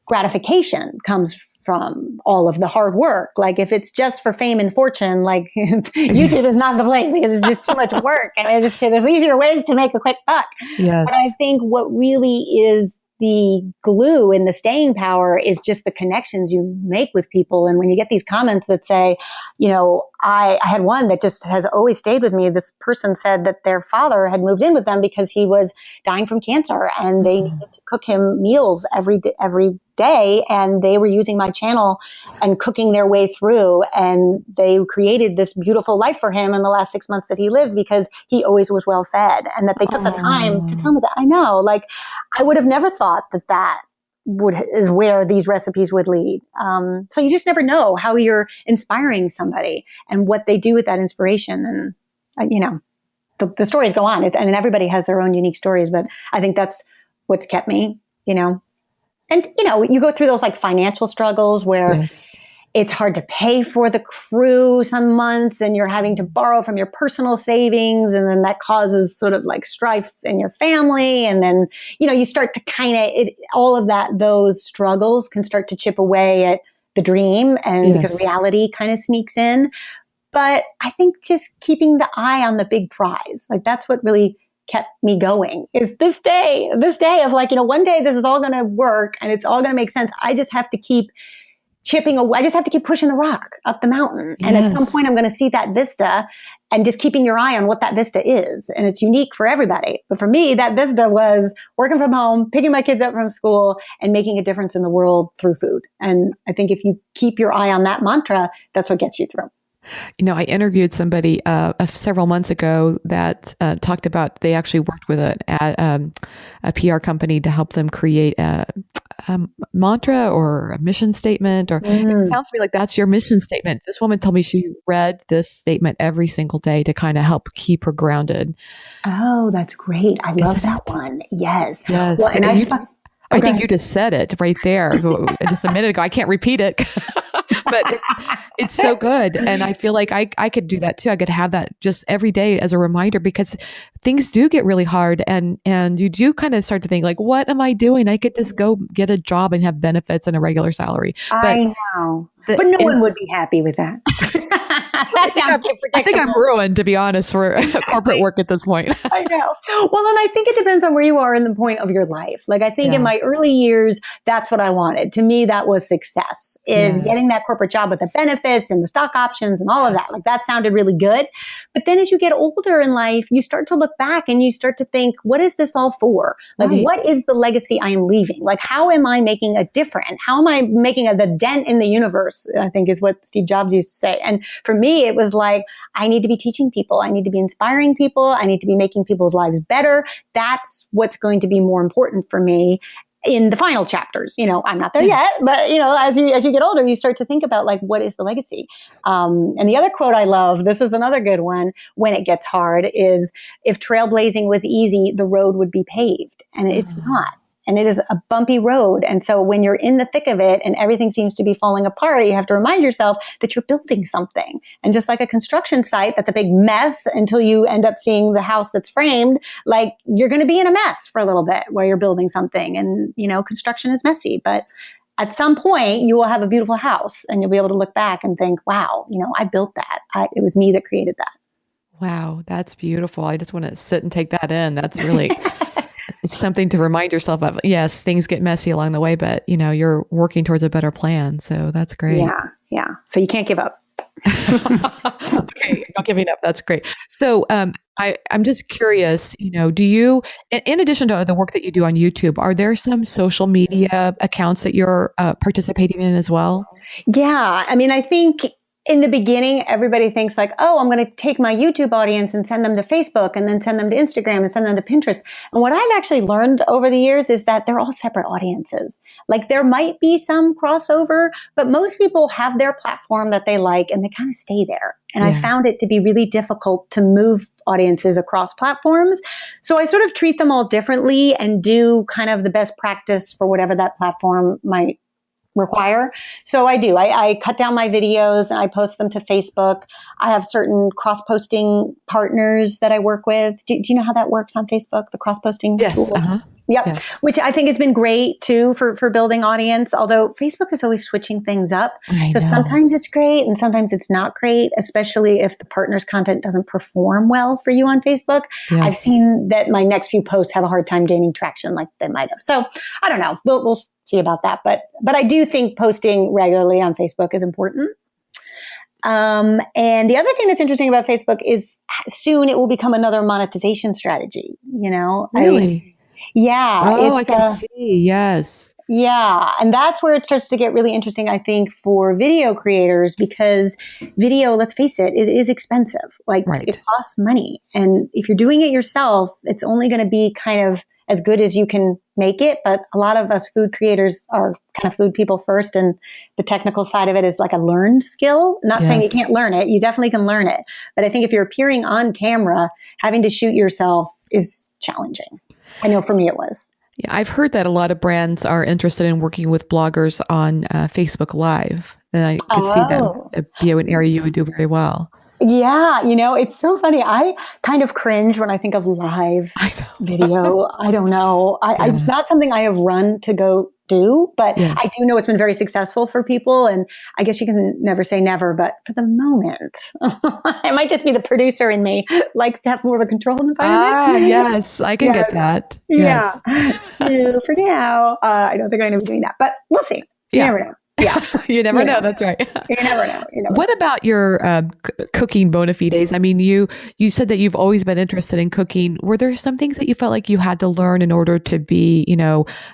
gratification comes from, all of the hard work. Like if it's just for fame and fortune, like YouTube is not the place, because it's just too much work. And there's easier ways to make a quick buck. Yes. But I think what really is the glue and the staying power is just the connections you make with people. And when you get these comments that say, I had one that just has always stayed with me. This person said that their father had moved in with them because he was dying from cancer and they needed to cook him meals every day. And they were using my channel and cooking their way through. And they created this beautiful life for him in the last 6 months that he lived because he always was well fed, and that they took the time to tell me that. I know, I would have never thought that is where these recipes would lead. So you just never know how you're inspiring somebody and what they do with that inspiration. And, the stories go on, and everybody has their own unique stories, but I think that's what's kept me, And, you go through those financial struggles where it's hard to pay for the crew some months and you're having to borrow from your personal savings. And then that causes sort of strife in your family. And then, you start to all of those struggles can start to chip away at the dream, and because reality kind of sneaks in. But I think just keeping the eye on the big prize, that's what really kept me going, is this day of one day this is all going to work and it's all going to make sense. I just have to keep chipping away. I just have to keep pushing the rock up the mountain. And at some point I'm going to see that vista, and just keeping your eye on what that vista is. And it's unique for everybody. But for me, that vista was working from home, picking my kids up from school, and making a difference in the world through food. And I think if you keep your eye on that mantra, that's what gets you through. I interviewed somebody several months ago that talked about they actually worked with a PR company to help them create a mantra or a mission statement. Or it sounds to me like that's your mission statement. This woman told me she read this statement every single day to kind of help keep her grounded. Oh, that's great. I love that one. Yes. Yes. Well, and I think you just said it right there just a minute ago. I can't repeat it, but it's so good. And I feel like I could do that too. I could have that just every day as a reminder, because things do get really hard, and you do kind of start to think what am I doing? I could just go get a job and have benefits and a regular salary. I know. But no one would be happy with that. That sounds too predictable. I think I'm ruined, to be honest, for corporate work at this point. I know. Well, and I think it depends on where you are in the point of your life. I think in my early years, that's what I wanted. To me, that was success, is getting that corporate job with the benefits and the stock options and all of that. That sounded really good. But then as you get older in life, you start to look back and you start to think, what is this all for? What is the legacy I am leaving? How am I making a difference? How am I making the dent in the universe? I think is what Steve Jobs used to say. And for me, it was I need to be teaching people. I need to be inspiring people. I need to be making people's lives better. That's what's going to be more important for me in the final chapters. I'm not there yet, but as you get older, you start to think about what is the legacy? And the other quote I love, this is another good one, when it gets hard, is, if trailblazing was easy, the road would be paved. And it's not. And it is a bumpy road. And so when you're in the thick of it and everything seems to be falling apart, you have to remind yourself that you're building something. And just like a construction site that's a big mess until you end up seeing the house that's framed, you're going to be in a mess for a little bit while you're building something. And, construction is messy. But at some point, you will have a beautiful house and you'll be able to look back and think, wow, I built that. It was me that created that. Wow, that's beautiful. I just want to sit and take that in. That's really... It's something to remind yourself of. Yes, things get messy along the way, but you're working towards a better plan. So that's great. Yeah. So you can't give up. Okay, not giving up. That's great. So I'm just curious, do you, in addition to the work that you do on YouTube, are there some social media accounts that you're participating in as well? Yeah. I think in the beginning, everybody thinks oh, I'm going to take my YouTube audience and send them to Facebook and then send them to Instagram and send them to Pinterest. And what I've actually learned over the years is that they're all separate audiences. There might be some crossover, but most people have their platform that they like and they kind of stay there. And I found it to be really difficult to move audiences across platforms. So I sort of treat them all differently and do kind of the best practice for whatever that platform might require. So I do. I cut down my videos and I post them to Facebook. I have certain cross-posting partners that I work with. Do you know how that works on Facebook, the cross-posting tool? Uh-huh. Yep. Yes. Which I think has been great too for building audience, although Facebook is always switching things up. I So know. sometimes it's great and sometimes it's not great, especially if the partner's content doesn't perform well for you on Facebook. Yes. I've seen that my next few posts have a hard time gaining traction like they might have. So I don't know. We'll see about that. But I do think posting regularly on Facebook is important. And the other thing that's interesting about Facebook is soon it will become another monetization strategy. Really? Yeah. Oh, I can see. Yes. Yeah. And that's where it starts to get really interesting, I think, for video creators, because video, let's face it, it is expensive. Like Right. it costs money. And if you're doing it yourself, it's only going to be kind of as good as you can make it. But a lot of us food creators are kind of food people first. And the technical side of it is like a learned skill. Not saying you can't learn it. You definitely can learn it. But I think if you're appearing on camera, having to shoot yourself is challenging. I know for me it was. Yeah, I've heard that a lot of brands are interested in working with bloggers on Facebook Live. And I could see that be an area you would do very well. Yeah, it's so funny. I kind of cringe when I think of live video. I don't know. It's not something I have run to go do, but I do know it's been very successful for people. And I guess you can never say never, but for the moment, it might just be the producer in me likes to have more of a controlled environment. Yes, I can get that. Yeah. So for now, I don't think I'm going to be doing that, but we'll see. You never know. Yeah. You never know. That's right. You never know. What about your cooking bona fides? I mean, you said that you've always been interested in cooking. Were there some things that you felt like you had to learn in order to be,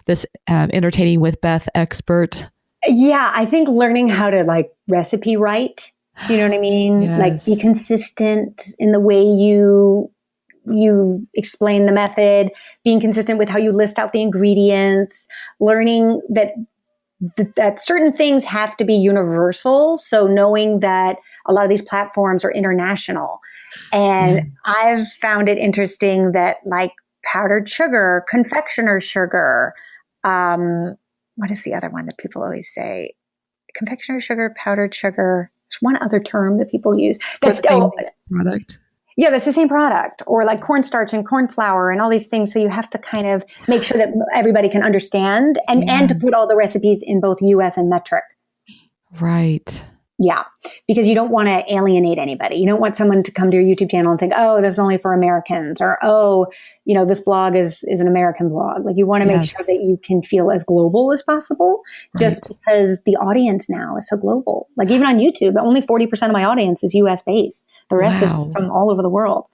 this entertaining with Beth expert? Yeah, I think learning how to recipe write. Do you know what I mean? Yes. Like be consistent in the way you explain the method, being consistent with how you list out the ingredients, learning that certain things have to be universal. So knowing that a lot of these platforms are international. And I've found it interesting that powdered sugar, confectioner's sugar, what is the other one that people always say? Confectioner's sugar, powdered sugar. There's one other term that people use. That's the same product. Yeah, that's the same product, or like cornstarch and corn flour and all these things. So you have to kind of make sure that everybody can understand and to put all the recipes in both US and metric. Right. Yeah, because you don't want to alienate anybody. You don't want someone to come to your YouTube channel and think, oh, this is only for Americans, or, oh, this blog is an American blog. Like you want to make sure that you can feel as global as possible, just because the audience now is so global. Like even on YouTube, only 40% of my audience is US based. The rest is from all over the world.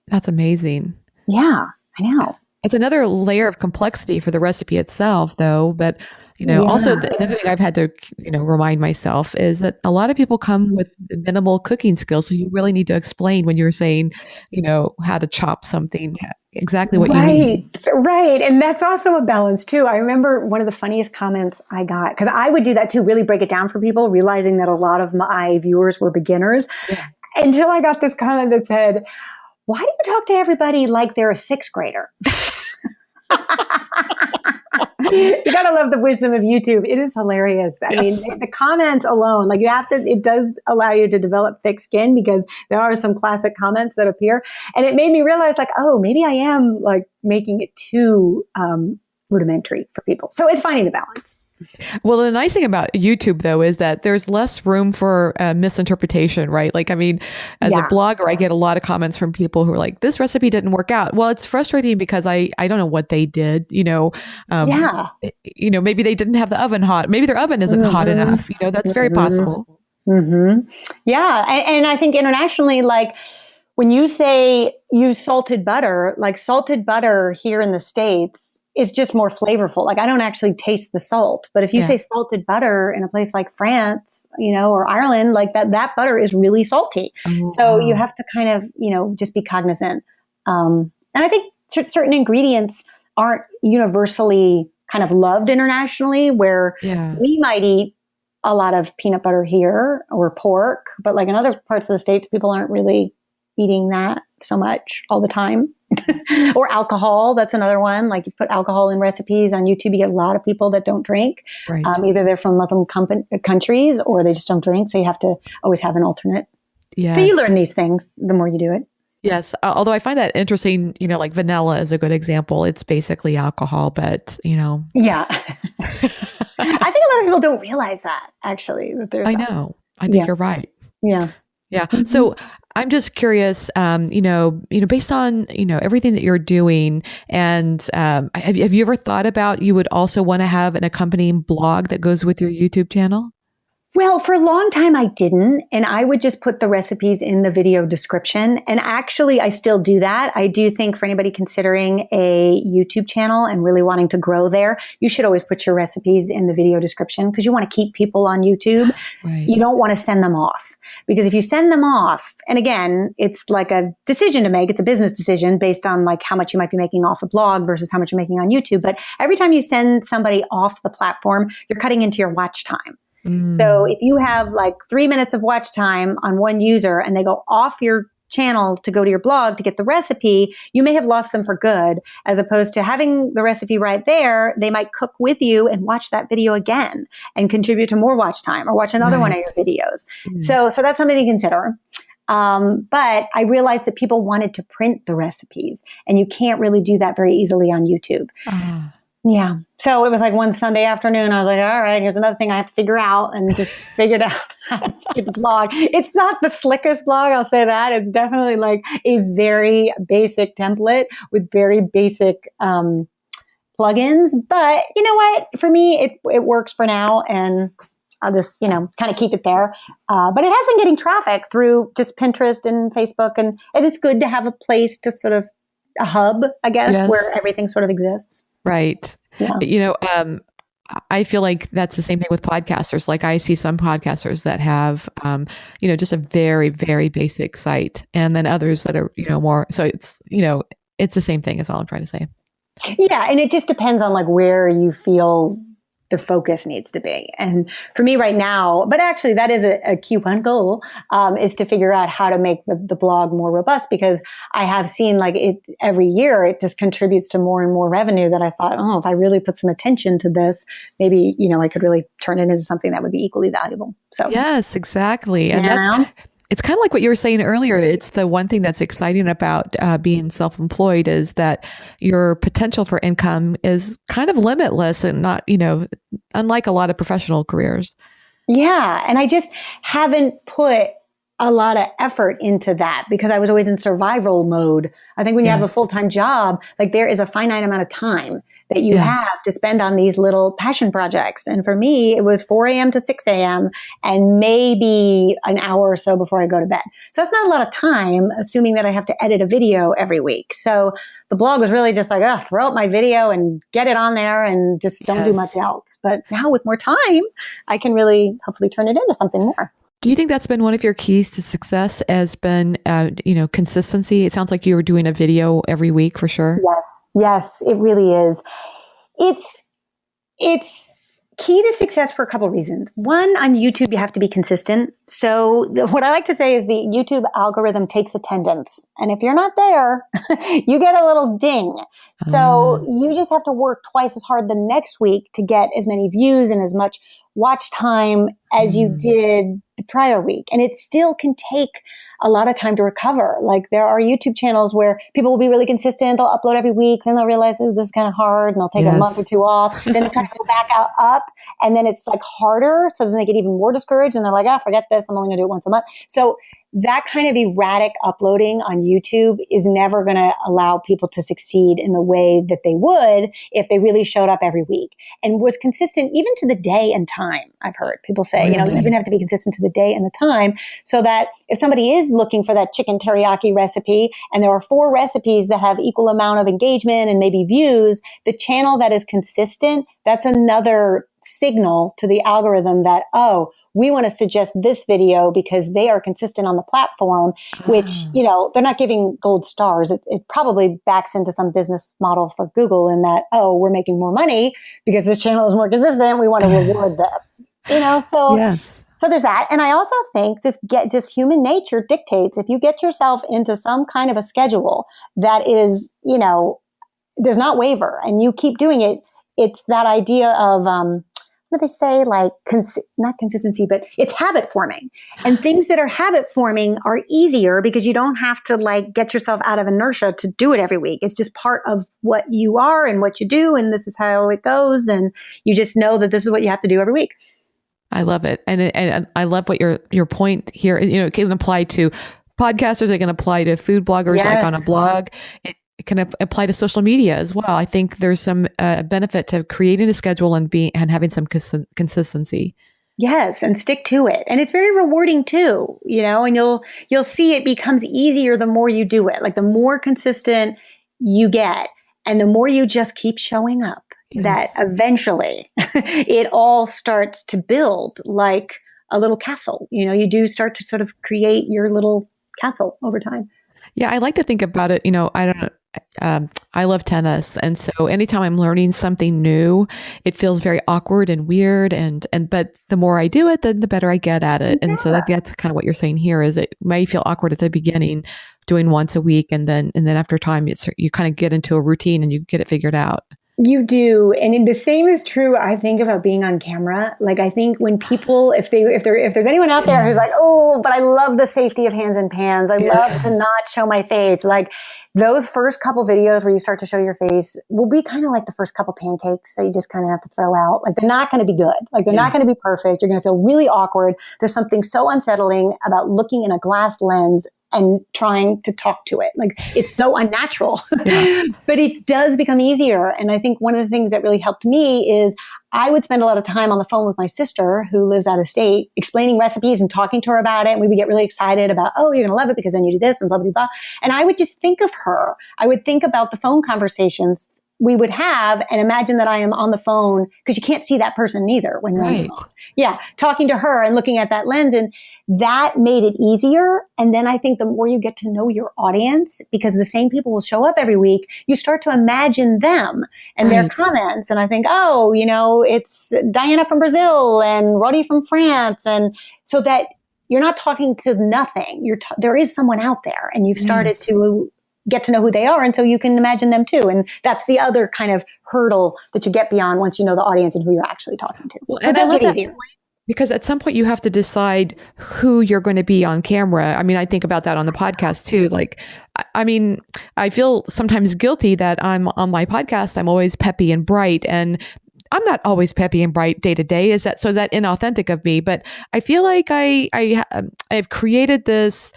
That's amazing. Yeah, I know. It's another layer of complexity for the recipe itself, though. But, also another thing I've had to, remind myself is that a lot of people come with minimal cooking skills. So you really need to explain when you're saying, how to chop something, exactly what you need. Right. And that's also a balance too. I remember one of the funniest comments I got, because I would do that too, really break it down for people, realizing that a lot of my viewers were beginners. Yeah. Until I got this comment that said, why do you talk to everybody like they're a sixth grader? You gotta love the wisdom of YouTube. It is hilarious. I mean, the comments alone, it does allow you to develop thick skin, because there are some classic comments that appear. And it made me realize oh, maybe I am making it too rudimentary for people. So it's finding the balance. Well, the nice thing about YouTube, though, is that there's less room for misinterpretation, right? As a blogger, I get a lot of comments from people who are like, this recipe didn't work out. Well, it's frustrating because I don't know what they did, maybe they didn't have the oven hot. Maybe their oven isn't hot enough. That's very possible. Mm-hmm. Yeah. And I think internationally, when you say use salted butter here in the States is just more flavorful. I don't actually taste the salt, but if you say salted butter in a place like France, or Ireland, that butter is really salty. Oh, so you have to kind of, just be cognizant. And I think certain ingredients aren't universally kind of loved internationally, where we might eat a lot of peanut butter here or pork, but in other parts of the States, people aren't really eating that so much all the time. Or alcohol, that's another one. You put alcohol in recipes on YouTube, you get a lot of people that don't drink. Right. Either they're from Muslim countries or they just don't drink. So you have to always have an alternate. Yes. So you learn these things the more you do it. Yes. Although I find that interesting, like vanilla is a good example. It's basically alcohol, but Yeah. I think a lot of people don't realize that actually, that there's I that. know. I think Yeah. you're right. Yeah. Yeah. Mhm. So I'm just curious, based on, everything that you're doing and have you ever thought about you would also want to have an accompanying blog that goes with your YouTube channel? Well, for a long time I didn't, and I would just put the recipes in the video description. And actually, I still do that. I do think for anybody considering a YouTube channel and really wanting to grow there, you should always put your recipes in the video description because you want to keep people on YouTube. Right. You don't want to send them off because if you send them off, and again, it's like a decision to make. It's a business decision based on like how much you might be making off a blog versus how much you're making on YouTube. But every time you send somebody off the platform, you're cutting into your watch time. So if you have like 3 minutes of watch time on one user and they go off your channel to go to your blog to get the recipe, you may have lost them for good, as opposed to having the recipe right there. They might cook with you and watch that video again and contribute to more watch time or watch another one of your videos. So that's something to consider. But I realized that people wanted to print the recipes and you can't really do that very easily on YouTube. Yeah. So it was like one Sunday afternoon, I was like, all right, here's another thing I have to figure out, and just figured out how to do the blog. It's not the slickest blog, I'll say that. It's definitely like a very basic template with very basic plugins. But you know what? For me, it works for now, and I'll just, kind of keep it there. But it has been getting traffic through just Pinterest and Facebook, and it's good to have a place to sort of a hub, I guess, where everything sort of exists. Right. Yeah. I feel like that's the same thing with podcasters. Like I see some podcasters that have, just a very, very basic site, and then others that are, more. So it's the same thing is all I'm trying to say. Yeah. And it just depends on like where you feel the focus needs to be. And for me right now, but actually that is a Q1 goal, is to figure out how to make the blog more robust, because I have seen like it every year, it just contributes to more and more revenue that I thought, if I really put some attention to this, maybe, I could really turn it into something that would be equally valuable. So yes, exactly. And it's kind of like what you were saying earlier. It's the one thing that's exciting about being self-employed is that your potential for income is kind of limitless and not, unlike a lot of professional careers. Yeah. And I just haven't put a lot of effort into that because I was always in survival mode. I think when you have a full-time job, like there is a finite amount of time that you have to spend on these little passion projects. And for me, it was 4 a.m. to 6 a.m. and maybe an hour or so before I go to bed. So that's not a lot of time, assuming that I have to edit a video every week. So the blog was really just like, throw up my video and get it on there and just don't do much else. But now with more time, I can really hopefully turn it into something more. Do you think that's been one of your keys to success has been, consistency? It sounds like you were doing a video every week for sure. Yes, it really is. It's key to success for a couple of reasons. One, on YouTube, you have to be consistent. So what I like to say is the YouTube algorithm takes attendance. And if you're not there, you get a little ding. So you just have to work twice as hard the next week to get as many views and as much watch time as you did the prior week. And it still can take a lot of time to recover. Like there are YouTube channels where people will be really consistent. They'll upload every week. Then they'll realize, this is kind of hard. And they'll take a month or two off. Then they try to go back up. And then it's like harder. So then they get even more discouraged. And they're like, forget this. I'm only going to do it once a month. So that kind of erratic uploading on YouTube is never going to allow people to succeed in the way that they would if they really showed up every week and was consistent even to the day and time. I've heard people say, you even have to be consistent to the day and the time, so that if somebody is looking for that chicken teriyaki recipe and there are 4 recipes that have equal amount of engagement and maybe views, the channel that is consistent, that's another signal to the algorithm that, we want to suggest this video because they are consistent on the platform, which, they're not giving gold stars. It probably backs into some business model for Google in that, we're making more money because this channel is more consistent. We want to reward this, so. So there's that. And I also think just human nature dictates if you get yourself into some kind of a schedule that is, does not waver and you keep doing it. It's that idea of, what do they say? Like, not consistency, but it's habit forming. And things that are habit forming are easier because you don't have to like get yourself out of inertia to do it every week. It's just part of what you are and what you do. And this is how it goes. And you just know that this is what you have to do every week. I love it. And I love what your point here, it can apply to podcasters. It can apply to food bloggers, like on a blog. It can apply to social media as well. I think there's some benefit to creating a schedule and having some consistency. Yes, and stick to it. And it's very rewarding too, and you'll see it becomes easier the more you do it. Like the more consistent you get and the more you just keep showing up, that eventually it all starts to build like a little castle. You do start to sort of create your little castle over time. Yeah, I like to think about it. I don't know. I love tennis. And so anytime I'm learning something new, it feels very awkward and weird. But the more I do it, then the better I get at it. Yeah. And so that's kind of what you're saying here is it may feel awkward at the beginning doing once a week. And then after time, you kind of get into a routine and you get it figured out. You do. And the same is true, I think, about being on camera. Like, I think when people, if there's anyone out there who's like, oh, but I love the safety of hands and pans. I love to not show my face. Like those first couple videos where you start to show your face will be kind of like the first couple pancakes that you just kind of have to throw out. Like they're not going to be good. Like they're not going to be perfect. You're going to feel really awkward. There's something so unsettling about looking in a glass lens and trying to talk to it. Like it's so unnatural, but it does become easier. And I think one of the things that really helped me is I would spend a lot of time on the phone with my sister who lives out of state, explaining recipes and talking to her about it. And we would get really excited about, oh, you're going to love it because then you do this and blah, blah, blah. And I would just think of her. I would think about the phone conversations we would have and imagine that I am on the phone because you can't see that person either when you're on the phone. Yeah, talking to her and looking at that lens. And that made it easier. And then I think the more you get to know your audience, because the same people will show up every week, you start to imagine them and their comments. And I think, oh, it's Diana from Brazil and Roddy from France. And so that you're not talking to nothing. There is someone out there and you've started to get to know who they are. And so you can imagine them too. And that's the other kind of hurdle that you get beyond once you know the audience and who you're actually talking to. Well, so it does get easier. Because at some point you have to decide who you're going to be on camera. I mean, I think about that on the podcast too. Like, I mean, I feel sometimes guilty that I'm on my podcast. I'm always peppy and bright, and I'm not always peppy and bright day to day. Is that inauthentic of me? But I feel like I've created this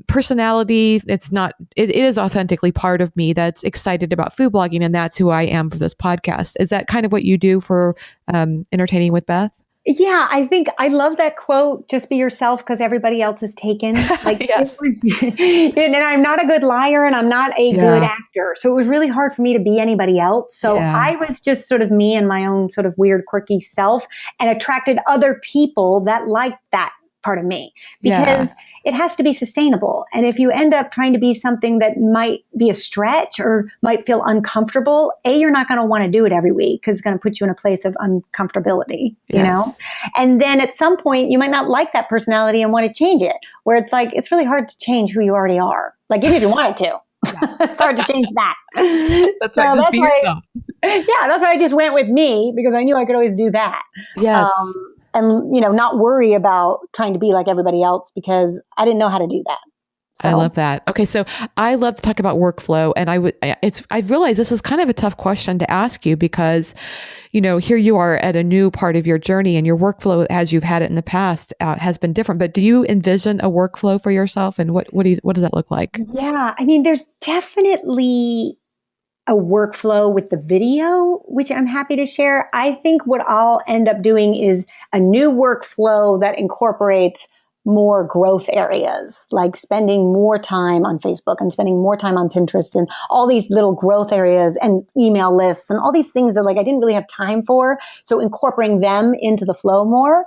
personality. It is authentically part of me that's excited about food blogging, and that's who I am for this podcast. Is that kind of what you do for Entertaining with Beth? Yeah, I think I love that quote, just be yourself because everybody else is taken. Like, and I'm not a good liar and I'm not a good actor. So it was really hard for me to be anybody else. So I was just sort of me and my own sort of weird, quirky self, and attracted other people that liked that part of me because it has to be sustainable. And if you end up trying to be something that might be a stretch or might feel uncomfortable, you're not going to want to do it every week because it's going to put you in a place of uncomfortability, you know? And then at some point you might not like that personality and want to change it, where it's like, it's really hard to change who you already are. Like even if you wanted to. It's hard to change that. That's right. Just be yourself. That's why I just went with me because I knew I could always do that. Yes. And, not worry about trying to be like everybody else because I didn't know how to do that. So. I love that. Okay. So I love to talk about workflow, and I've realized this is kind of a tough question to ask you because, here you are at a new part of your journey and your workflow as you've had it in the past has been different, but do you envision a workflow for yourself, and what does that look like? Yeah. I mean, there's definitely a workflow with the video, which I'm happy to share. I think what I'll end up doing is a new workflow that incorporates more growth areas, like spending more time on Facebook and spending more time on Pinterest and all these little growth areas and email lists and all these things that I didn't really have time for. So incorporating them into the flow more.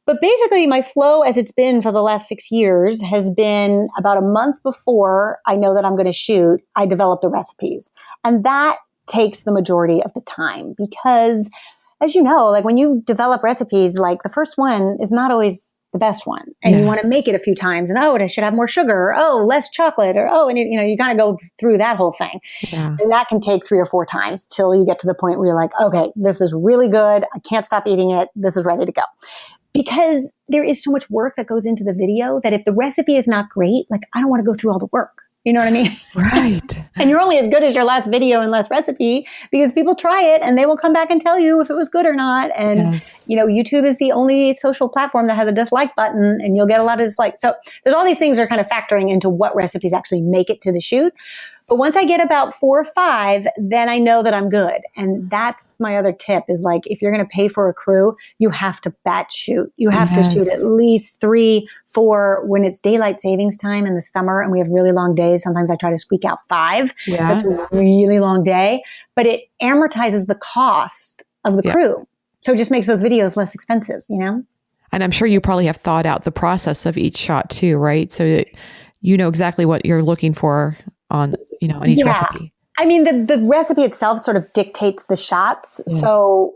But basically my flow as it's been for the last 6 years has been about a month before I know that I'm going to shoot, I develop the recipes. And that takes the majority of the time because, as you know, when you develop recipes, the first one is not always the best one. And you want to make it a few times and, it should have more sugar, or, less chocolate, or, and you kind of go through that whole thing. Yeah. And that can take 3 or 4 times till you get to the point where you're like, okay, this is really good. I can't stop eating it. This is ready to go. Because there is so much work that goes into the video that if the recipe is not great, like I don't want to go through all the work. You know what I mean? Right. And you're only as good as your last video and last recipe, because people try it and they will come back and tell you if it was good or not. And, YouTube is the only social platform that has a dislike button, and you'll get a lot of dislikes. So there's all these things that are kind of factoring into what recipes actually make it to the shoot. But once I get about 4 or 5, then I know that I'm good. And that's my other tip is like, if you're going to pay for a crew, you have to batch shoot. You have to shoot at least 3, 4 when it's daylight savings time in the summer and we have really long days. Sometimes I try to squeak out 5. Yeah. That's a really long day, but it amortizes the cost of the crew. So it just makes those videos less expensive, And I'm sure you probably have thought out the process of each shot too, right? So that you know exactly what you're looking for on each recipe. I mean, the recipe itself sort of dictates the shots. Yeah. So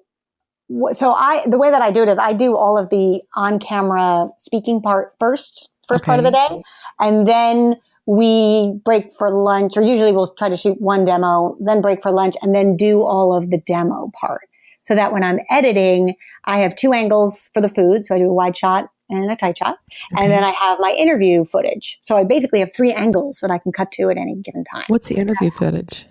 the way that I do it is I do all of the on-camera speaking part first part of the day. And then we break for lunch, or usually we'll try to shoot one demo, then break for lunch, and then do all of the demo part. So that when I'm editing, I have 2 angles for the food. So I do a wide shot and a tight shot. Okay. And then I have my interview footage. So I basically have 3 angles that I can cut to at any given time. What's the interview footage?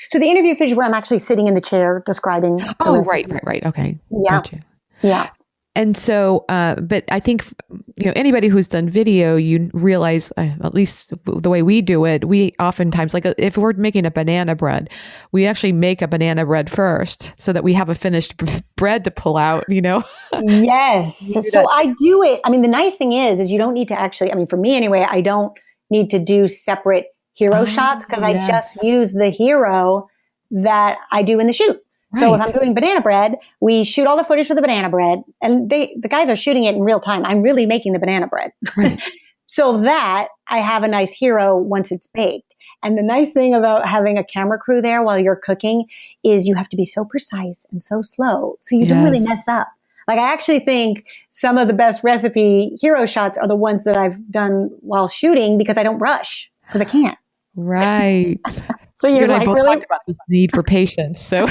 So the interview footage where I'm actually sitting in the chair describing the recipe. Right. Okay. Yeah. Gotcha. Yeah. And so, but I think, anybody who's done video, you realize, at least the way we do it, we oftentimes, like if we're making a banana bread, we actually make a banana bread first so that we have a finished bread to pull out, Yes. So I do it. I mean, the nice thing is you don't need to actually, for me anyway, I don't need to do separate hero shots because I just use the hero that I do in the shoot. Right. So if I'm doing banana bread, we shoot all the footage for the banana bread, and the guys are shooting it in real time. I'm really making the banana bread. Right. So that I have a nice hero once it's baked. And the nice thing about having a camera crew there while you're cooking is you have to be so precise and so slow, so you don't really mess up. Like I actually think some of the best recipe hero shots are the ones that I've done while shooting because I don't rush, because I can't. Right. So you're like really about the need for patience. So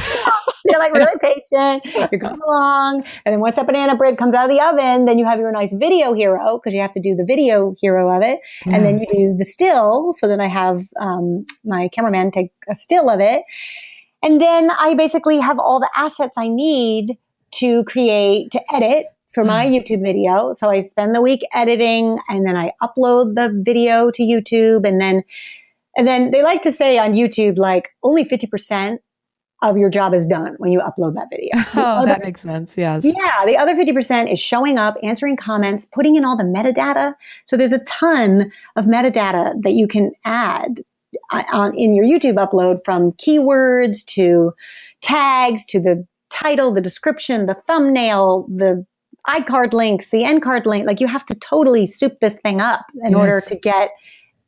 you're like really patient. You're going along, and then once that banana bread comes out of the oven, then you have your nice video hero because you have to do the video hero of it, and then you do the still. So then I have my cameraman take a still of it, and then I basically have all the assets I need to edit for my YouTube video. So I spend the week editing, and then I upload the video to YouTube, and then they like to say on YouTube, like only 50% of your job is done when you upload that video. That makes sense. Yes. Yeah. The other 50% is showing up, answering comments, putting in all the metadata. So there's a ton of metadata that you can add in your YouTube upload, from keywords to tags to the title, the description, the thumbnail, the iCard links, the end card link. Like you have to totally soup this thing up in order to get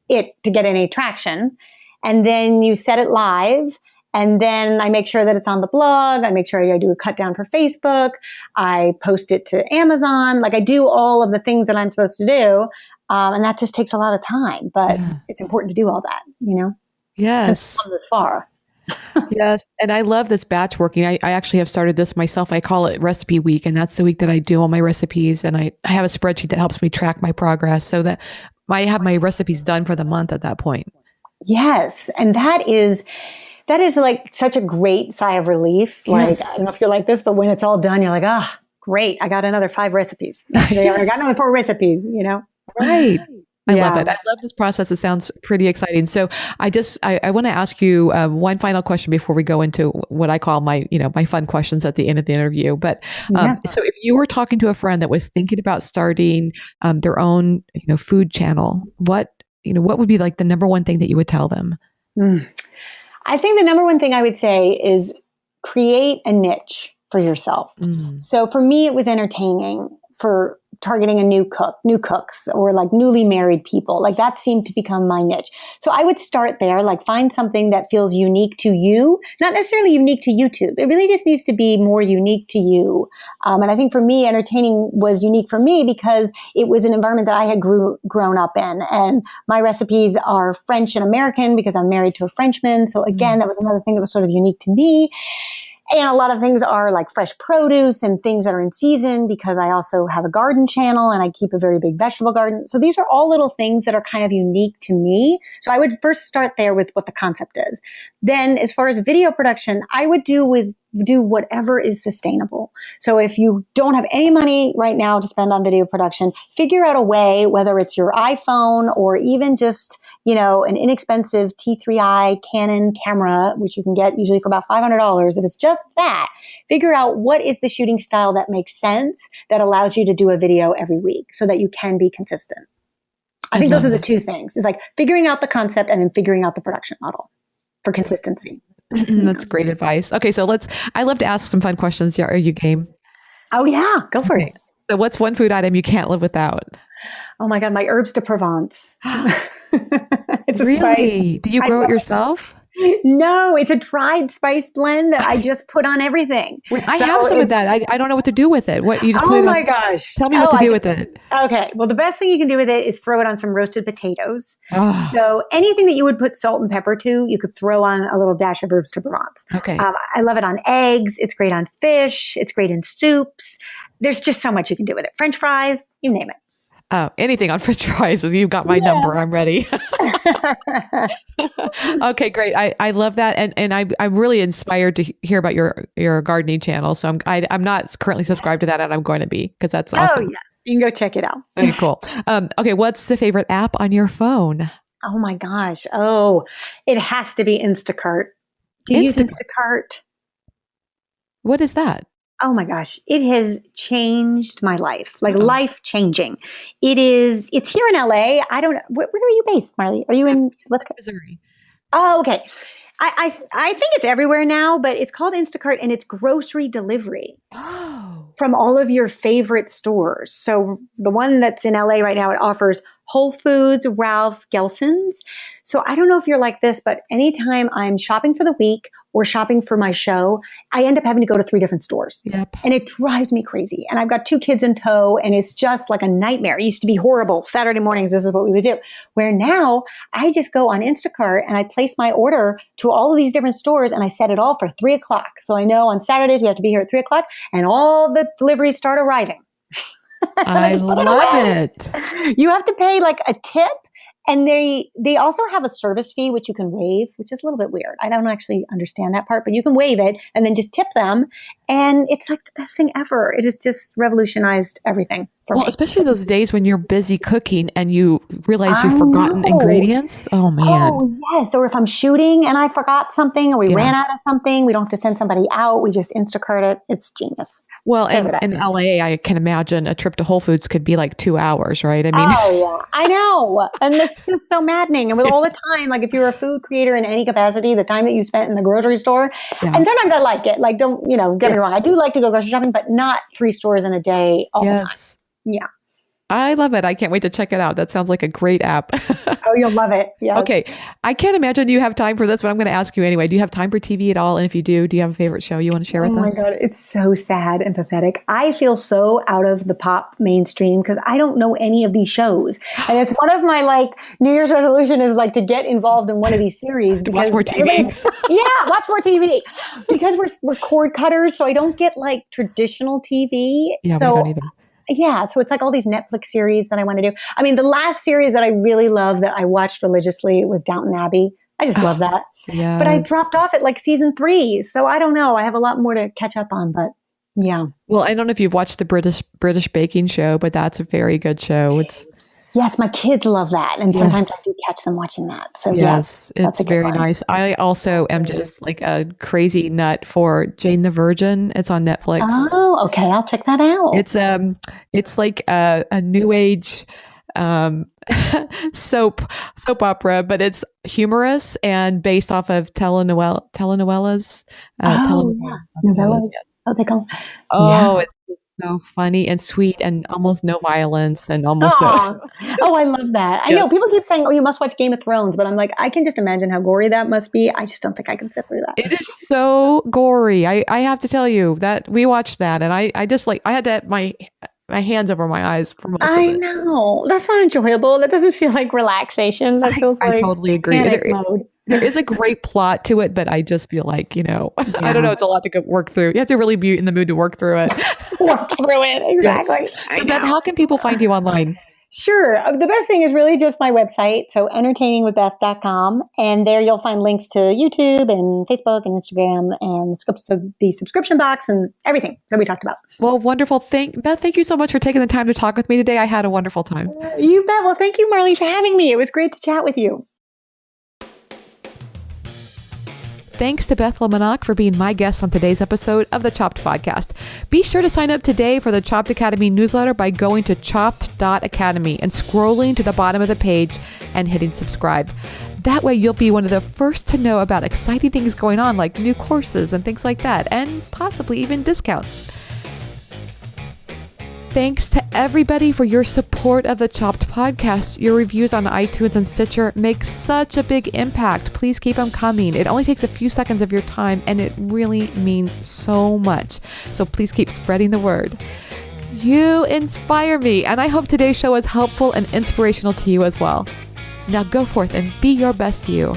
any traction. And then you set it live. And then I make sure that it's on the blog. I make sure I do a cut down for Facebook. I post it to Amazon. Like I do all of the things that I'm supposed to do. And that just takes a lot of time, but it's important to do all that, Yes. To come this far. Yes. And I love this batch working. I actually have started this myself. I call it recipe week. And that's the week that I do all my recipes. And I have a spreadsheet that helps me track my progress so that I have my recipes done for the month at that point. Yes. And that is like such a great sigh of relief. Like, I don't know if you're like this, but when it's all done, you're like, great. I got another 5 recipes. I got another 4 recipes, Right. I love it. I love this process. It sounds pretty exciting. So I want to ask you one final question before we go into what I call my fun questions at the end of the interview. But so if you were talking to a friend that was thinking about starting their own, food channel, what would be like the number one thing that you would tell them? I think the number one thing I would say is create a niche for yourself. So for me, it was entertaining. For targeting a new cooks or like newly married people. Like that seemed to become my niche. So I would start there, like find something that feels unique to you, not necessarily unique to YouTube. It really just needs to be more unique to you. And I think for me, entertaining was unique for me because it was an environment that I had grown up in. And my recipes are French and American because I'm married to a Frenchman. So again, that was another thing that was sort of unique to me. And a lot of things are like fresh produce and things that are in season because I also have a garden channel and I keep a very big vegetable garden. So these are all little things that are kind of unique to me. So I would first start there with what the concept is. Then as far as video production, I would do whatever is sustainable. So if you don't have any money right now to spend on video production, figure out a way, whether it's your iPhone or even just an inexpensive T3i Canon camera, which you can get usually for about $500. If it's just that, figure out what is the shooting style that makes sense, that allows you to do a video every week so that you can be consistent. I think those are the two things. It's like figuring out the concept and then figuring out the production model for consistency. That's great advice. Okay, so I love to ask some fun questions. Are you game? Oh yeah, go for it. So what's one food item you can't live without? Oh my God, my herbs de Provence. It's a really? spice. Do you grow it yourself? No, it's a dried spice blend that I just put on everything. I have some of that. I don't know what to do with it. What you just put it on, my gosh. Tell me what to do with it. Okay. Well, the best thing you can do with it is throw it on some roasted potatoes. Oh. So anything that you would put salt and pepper to, you could throw on a little dash of herbs de Provence. Okay. I love it on eggs. It's great on fish. It's great in soups. There's just so much you can do with it. French fries, you name it. Oh, anything on French fries. You've got my number. I'm ready. Okay, great. I love that. And I'm really inspired to hear about your gardening channel. So I'm not currently subscribed to that, and I'm going to be, because that's awesome. Oh, yes. You can go check it out. Very cool. Okay, what's the favorite app on your phone? Oh my gosh. Oh, it has to be Instacart. Do you use Instacart? What is that? Oh my gosh. It has changed my life, like life changing. It's here in LA. I don't know. Where are you based, Marley? Are you in Missouri? Oh, okay. I think it's everywhere now, but it's called Instacart and it's grocery delivery from all of your favorite stores. So the one that's in LA right now, it offers Whole Foods, Ralph's, Gelson's. So I don't know if you're like this, but anytime I'm shopping for the week or shopping for my show, I end up having to go to 3 different stores. Yep. And it drives me crazy. And I've got 2 kids in tow and it's just like a nightmare. It used to be horrible. Saturday mornings, this is what we would do. Where now I just go on Instacart and I place my order to all of these different stores and I set it all for 3:00. So I know on Saturdays we have to be here at 3:00 and all the deliveries start arriving. I love it. You have to pay like a tip. And they also have a service fee, which you can waive, which is a little bit weird. I don't actually understand that part, but you can waive it and then just tip them. And it's like the best thing ever. It has just revolutionized everything for me. Especially those days when you're busy cooking and you realize you've forgotten ingredients. Oh, man. Oh, yes. Or if I'm shooting and I forgot something or we ran out of something, we don't have to send somebody out. We just Instacart it. It's genius. Well, in LA, I can imagine a trip to Whole Foods could be like 2 hours, right? I mean, oh yeah, I know, and it's just so maddening. And with all the time, like if you're a food creator in any capacity, the time that you spent in the grocery store, and sometimes I like it. Like, don't get me wrong, I do like to go grocery shopping, but not 3 stores in a day all the time. Yeah. I love it. I can't wait to check it out. That sounds like a great app. Oh, you'll love it. Yes. Okay. I can't imagine you have time for this, but I'm going to ask you anyway. Do you have time for TV at all? And if you do you have a favorite show you want to share with us? Oh my God. It's so sad and pathetic. I feel so out of the pop mainstream because I don't know any of these shows. And it's one of my New Year's resolution is to get involved in one of these series. Because watch more TV. Watch more TV. Because we're cord cutters. So I don't get traditional TV. Yeah, so, we don't either. Yeah, so it's all these Netflix series that I want to do. I mean, the last series that I really love that I watched religiously was Downton Abbey. I just love that. Yes. But I dropped off at season 3, so I don't know. I have a lot more to catch up on, but yeah. Well, I don't know if you've watched the British baking show, but that's a very good show. Yes, my kids love that, and sometimes I do catch them watching that. So yes, it's very nice. I also am just a crazy nut for Jane the Virgin. It's on Netflix. Oh, okay, I'll check that out. It's like a new age soap opera, but it's humorous and based off of telenovelas. Novellas. Oh, they call. Oh, just so funny and sweet and almost no violence and almost no. Oh, oh, I love that. I Yeah. know people keep saying, "Oh, you must watch Game of Thrones," but I'm like, I can just imagine how gory that must be. I just don't think I can sit through that. It is so gory. I have to tell you that we watched that and I just like, I had to have my hands over my eyes for most of I it. know. That's not enjoyable. That doesn't feel like relaxation. That feels I like totally agree. panic mode. There is a great plot to it, but I just feel like, I don't know. Yeah. It's a lot to work through. You have to really be in the mood to work through it. Work through it. Exactly. So Beth, how can people find you online? Sure. The best thing is really just my website. So entertainingwithbeth.com. And there you'll find links to YouTube and Facebook and Instagram and the subscription box and everything that we talked about. Well, wonderful. Beth, thank you so much for taking the time to talk with me today. I had a wonderful time. You bet. Well, thank you, Marley, for having me. It was great to chat with you. Thanks to Beth Le Menach for being my guest on today's episode of the Chopped Podcast. Be sure to sign up today for the Chopped Academy newsletter by going to chopped.academy and scrolling to the bottom of the page and hitting subscribe. That way you'll be one of the first to know about exciting things going on like new courses and things like that, and possibly even discounts. Thanks to everybody for your support of the Chopped Podcast. Your reviews on iTunes and Stitcher make such a big impact. Please keep them coming. It only takes a few seconds of your time and it really means so much. So please keep spreading the word. You inspire me, and I hope today's show is helpful and inspirational to you as well. Now go forth and be your best you.